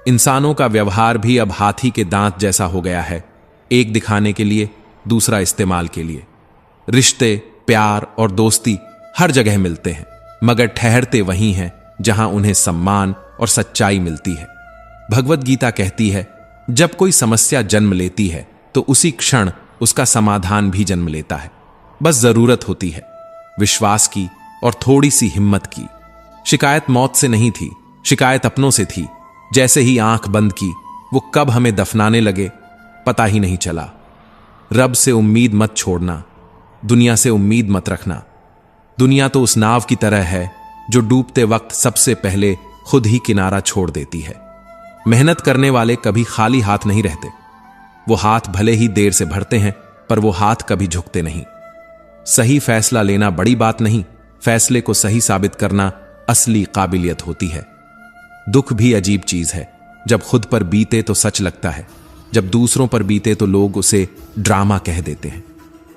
इंसानों का व्यवहार भी अब हाथी के दांत जैसा हो गया है, एक दिखाने के लिए दूसरा इस्तेमाल के लिए। रिश्ते, प्यार और दोस्ती हर जगह मिलते हैं, मगर ठहरते वहीं हैं जहां उन्हें सम्मान और सच्चाई मिलती है। भगवत गीता कहती है, जब कोई समस्या जन्म लेती है तो उसी क्षण उसका समाधान भी जन्म लेता है। बस जरूरत होती है विश्वास की और थोड़ी सी हिम्मत की। शिकायत मौत से नहीं थी, शिकायत अपनों से थी। जैसे ही आंख बंद की, वो कब हमें दफनाने लगे पता ही नहीं चला। रब से उम्मीद मत छोड़ना, दुनिया से उम्मीद मत रखना। दुनिया तो उस नाव की तरह है जो डूबते वक्त सबसे पहले खुद ही किनारा छोड़ देती है। मेहनत करने वाले कभी खाली हाथ नहीं रहते। वो हाथ भले ही देर से भरते हैं, पर वो हाथ कभी झुकते नहीं। सही फैसला लेना बड़ी बात नहीं, फैसले को सही साबित करना असली काबिलियत होती है। दुख भी अजीब चीज है। जब खुद पर बीते तो सच लगता है, जब दूसरों पर बीते तो लोग उसे ड्रामा कह देते हैं।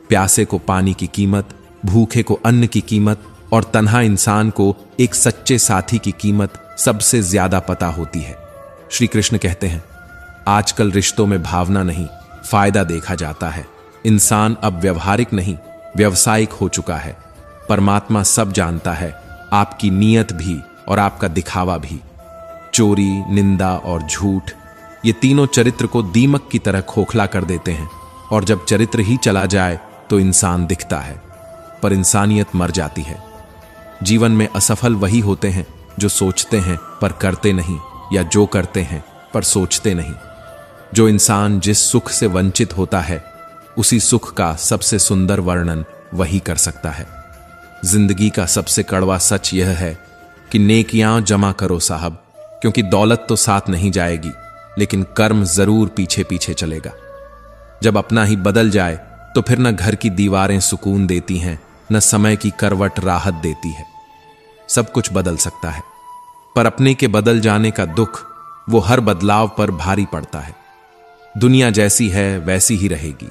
प्यासे को पानी की कीमत, भूखे को अन्न की कीमत और तन्हा इंसान को एक सच्चे साथी की कीमत सबसे ज्यादा पता होती है। श्री कृष्ण कहते हैं, आजकल रिश्तों में भावना नहीं, फायदा देखा जाता है। इंसान अब व्यवहारिक नहीं, व्यवसायिक हो चुका है। परमात्मा सब जानता है, आपकी नीयत भी और आपका दिखावा भी। चोरी, निंदा और झूठ, ये तीनों चरित्र को दीमक की तरह खोखला कर देते हैं। और जब चरित्र ही चला जाए तो इंसान दिखता है, पर इंसानियत मर जाती है। जीवन में असफल वही होते हैं जो सोचते हैं पर करते नहीं, या जो करते हैं पर सोचते नहीं। जो इंसान जिस सुख से वंचित होता है, उसी सुख का सबसे सुंदर वर्णन वही कर सकता है। जिंदगी का सबसे कड़वा सच यह है कि नेकियां जमा करो साहब, क्योंकि दौलत तो साथ नहीं जाएगी, लेकिन कर्म जरूर पीछे पीछे चलेगा। जब अपना ही बदल जाए तो फिर न घर की दीवारें सुकून देती हैं, न समय की करवट राहत देती है। सब कुछ बदल सकता है, पर अपने के बदल जाने का दुख वो हर बदलाव पर भारी पड़ता है। दुनिया जैसी है वैसी ही रहेगी,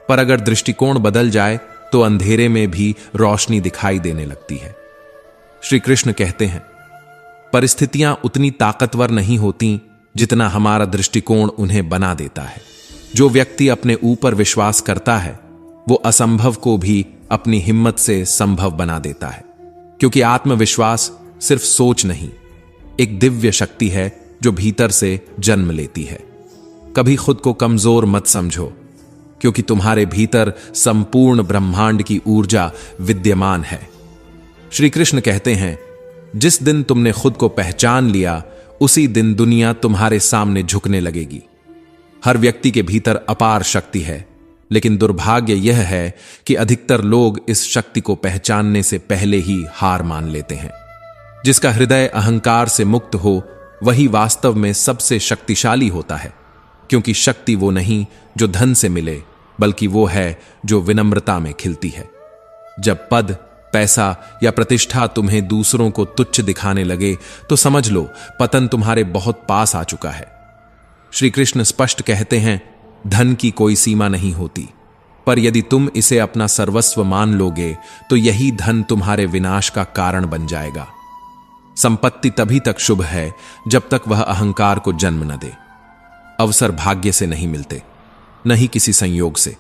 पर अगर दृष्टिकोण बदल जाए तो अंधेरे में भी रोशनी दिखाई देने लगती है। श्री कृष्ण कहते हैं, परिस्थितियां उतनी ताकतवर नहीं होती जितना हमारा दृष्टिकोण उन्हें बना देता है। जो व्यक्ति अपने ऊपर विश्वास करता है, वो असंभव को भी अपनी हिम्मत से संभव बना देता है। क्योंकि आत्मविश्वास सिर्फ सोच नहीं, एक दिव्य शक्ति है जो भीतर से जन्म लेती है। कभी खुद को कमजोर मत समझो, क्योंकि तुम्हारे भीतर संपूर्ण ब्रह्मांड की ऊर्जा विद्यमान है। श्री कृष्ण कहते हैं, जिस दिन तुमने खुद को पहचान लिया, उसी दिन दुनिया तुम्हारे सामने झुकने लगेगी। हर व्यक्ति के भीतर अपार शक्ति है, लेकिन दुर्भाग्य यह है कि अधिकतर लोग इस शक्ति को पहचानने से पहले ही हार मान लेते हैं। जिसका हृदय अहंकार से मुक्त हो, वही वास्तव में सबसे शक्तिशाली होता है। क्योंकि शक्ति वो नहीं जो धन से मिले, बल्कि वो है जो विनम्रता में खिलती है। जब पद, पैसा या प्रतिष्ठा तुम्हें दूसरों को तुच्छ दिखाने लगे, तो समझ लो पतन तुम्हारे बहुत पास आ चुका है। श्री कृष्ण स्पष्ट कहते हैं, धन की कोई सीमा नहीं होती, पर यदि तुम इसे अपना सर्वस्व मान लोगे तो यही धन तुम्हारे विनाश का कारण बन जाएगा। संपत्ति तभी तक शुभ है जब तक वह अहंकार को जन्म न दे। अवसर भाग्य से नहीं मिलते, न ही किसी संयोग से,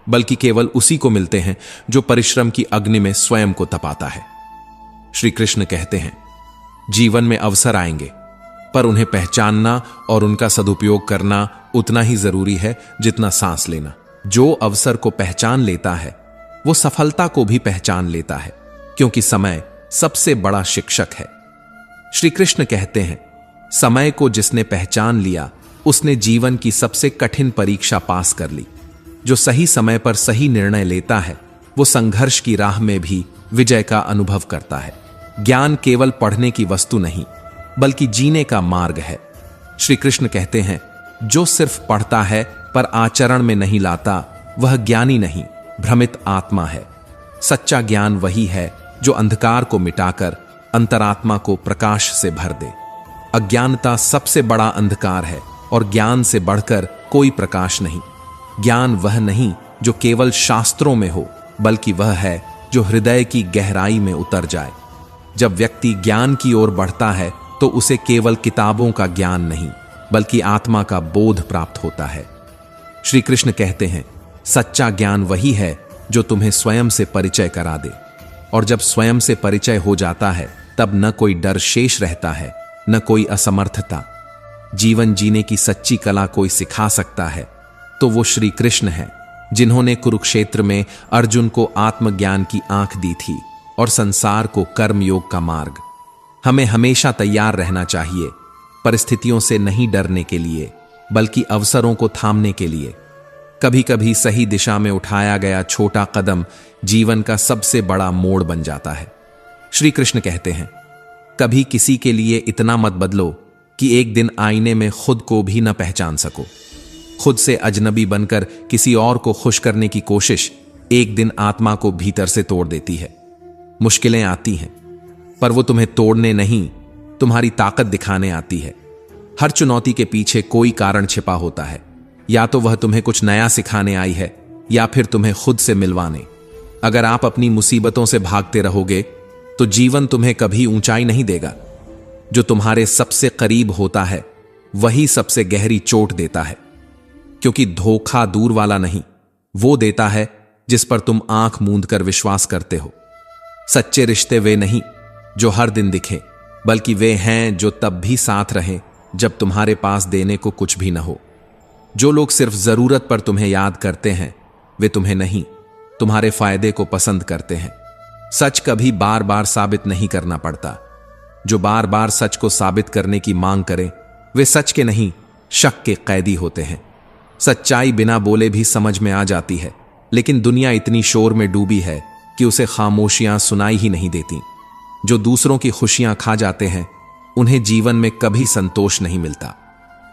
बल्कि केवल उसी को मिलते हैं जो परिश्रम की अग्नि में स्वयं को तपाता है। श्री कृष्ण कहते हैं, जीवन में अवसर आएंगे, पर उन्हें पहचानना और उनका सदुपयोग करना उतना ही जरूरी है जितना सांस लेना। जो अवसर को पहचान लेता है, वो सफलता को भी पहचान लेता है, क्योंकि समय सबसे बड़ा शिक्षक है। श्री कृष्ण कहते हैं, समय को जिसने पहचान लिया, उसने जीवन की सबसे कठिन परीक्षा पास कर ली। जो सही समय पर सही निर्णय लेता है, वो संघर्ष की राह में भी विजय का अनुभव करता है। ज्ञान केवल पढ़ने की वस्तु नहीं, बल्कि जीने का मार्ग है। श्री कृष्ण कहते हैं, जो सिर्फ पढ़ता है पर आचरण में नहीं लाता, वह ज्ञानी नहीं, भ्रमित आत्मा है। सच्चा ज्ञान वही है जो अंधकार को मिटाकर अंतरात्मा को प्रकाश से भर दे। अज्ञानता सबसे बड़ा अंधकार है और ज्ञान से बढ़कर कोई प्रकाश नहीं। ज्ञान वह नहीं जो केवल शास्त्रों में हो, बल्कि वह है जो हृदय की गहराई में उतर जाए। जब व्यक्ति ज्ञान की ओर बढ़ता है तो उसे केवल किताबों का ज्ञान नहीं, बल्कि आत्मा का बोध प्राप्त होता है। श्री कृष्ण कहते हैं, सच्चा ज्ञान वही है जो तुम्हें स्वयं से परिचय करा दे, और जब स्वयं से परिचय हो जाता है तब न कोई डर शेष रहता है, न कोई असमर्थता। जीवन जीने की सच्ची कला कोई सिखा सकता है तो वो श्री कृष्ण है, जिन्होंने कुरुक्षेत्र में अर्जुन को आत्मज्ञान की आंख दी थी और संसार को कर्मयोग का मार्ग। हमें हमेशा तैयार रहना चाहिए, परिस्थितियों से नहीं डरने के लिए बल्कि अवसरों को थामने के लिए। कभी कभी सही दिशा में उठाया गया छोटा कदम जीवन का सबसे बड़ा मोड़ बन जाता है। श्री कृष्ण कहते हैं, कभी किसी के लिए इतना मत बदलो कि एक दिन आईने में खुद को भी न पहचान सको। खुद से अजनबी बनकर किसी और को खुश करने की कोशिश एक दिन आत्मा को भीतर से तोड़ देती है। मुश्किलें आती हैं, पर वो तुम्हें तोड़ने नहीं, तुम्हारी ताकत दिखाने आती है। हर चुनौती के पीछे कोई कारण छिपा होता है, या तो वह तुम्हें कुछ नया सिखाने आई है या फिर तुम्हें खुद से मिलवाने। अगर आप अपनी मुसीबतों से भागते रहोगे तो जीवन तुम्हें कभी ऊंचाई नहीं देगा। जो तुम्हारे सबसे करीब होता है वही सबसे गहरी चोट देता है, क्योंकि धोखा दूर वाला नहीं, वो देता है जिस पर तुम आंख मूंद कर विश्वास करते हो। सच्चे रिश्ते वे नहीं जो हर दिन दिखें, बल्कि वे हैं जो तब भी साथ रहें जब तुम्हारे पास देने को कुछ भी न हो। जो लोग सिर्फ जरूरत पर तुम्हें याद करते हैं वे तुम्हें नहीं, तुम्हारे फायदे को पसंद करते हैं। सच कभी बार बार साबित नहीं करना पड़ता। जो बार बार सच को साबित करने की मांग करें वे सच के नहीं, शक के कैदी होते हैं। सच्चाई बिना बोले भी समझ में आ जाती है, लेकिन दुनिया इतनी शोर में डूबी है कि उसे खामोशियां सुनाई ही नहीं देती। जो दूसरों की खुशियां खा जाते हैं उन्हें जीवन में कभी संतोष नहीं मिलता।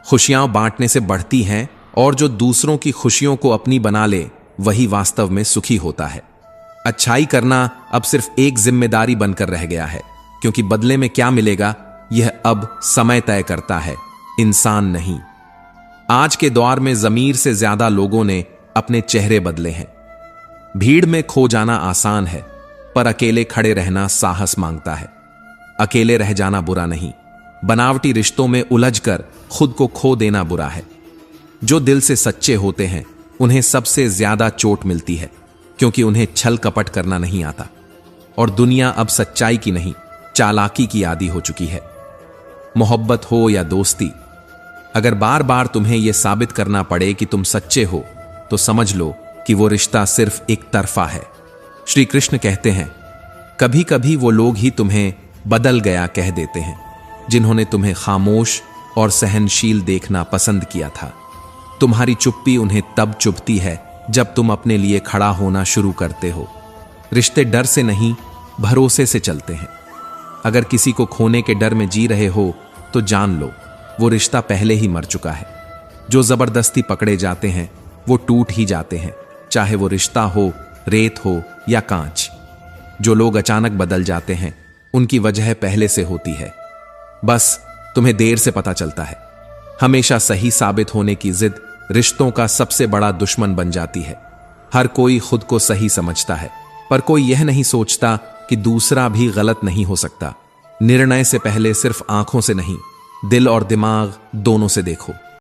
खुशियां बांटने से बढ़ती हैं, और जो दूसरों की खुशियों को अपनी बना ले वही वास्तव में सुखी होता है। अच्छाई करना अब सिर्फ एक जिम्मेदारी बनकर रह गया है, क्योंकि बदले में क्या मिलेगा यह अब समय तय करता है, इंसान नहीं। आज के दौर में ज़मीर से ज्यादा लोगों ने अपने चेहरे बदले हैं। भीड़ में खो जाना आसान है, पर अकेले खड़े रहना साहस मांगता है। अकेले रह जाना बुरा नहीं, बनावटी रिश्तों में उलझकर खुद को खो देना बुरा है। जो दिल से सच्चे होते हैं उन्हें सबसे ज्यादा चोट मिलती है, क्योंकि उन्हें छल कपट करना नहीं आता। और दुनिया अब सच्चाई की नहीं, चालाकी की आदी हो चुकी है। मोहब्बत हो या दोस्ती, अगर बार बार तुम्हें यह साबित करना पड़े कि तुम सच्चे हो तो समझ लो कि वो रिश्ता सिर्फ एक तरफा है। श्री कृष्ण कहते हैं, कभी कभी वो लोग ही तुम्हें बदल गया कह देते हैं जिन्होंने तुम्हें खामोश और सहनशील देखना पसंद किया था। तुम्हारी चुप्पी उन्हें तब चुभती है जब तुम अपने लिए खड़ा होना शुरू करते हो। रिश्ते डर से नहीं, भरोसे से चलते हैं। अगर किसी को खोने के डर में जी रहे हो तो जान लो वो रिश्ता पहले ही मर चुका है। जो जबरदस्ती पकड़े जाते हैं वो टूट ही जाते हैं, चाहे वो रिश्ता हो, रेत हो या कांच। जो लोग अचानक बदल जाते हैं उनकी वजह पहले से होती है, बस तुम्हें देर से पता चलता है। हमेशा सही साबित होने की जिद रिश्तों का सबसे बड़ा दुश्मन बन जाती है। हर कोई खुद को सही समझता है, पर कोई यह नहीं सोचता कि दूसरा भी गलत नहीं हो सकता। निर्णय से पहले सिर्फ आंखों से नहीं, दिल और दिमाग दोनों से देखो।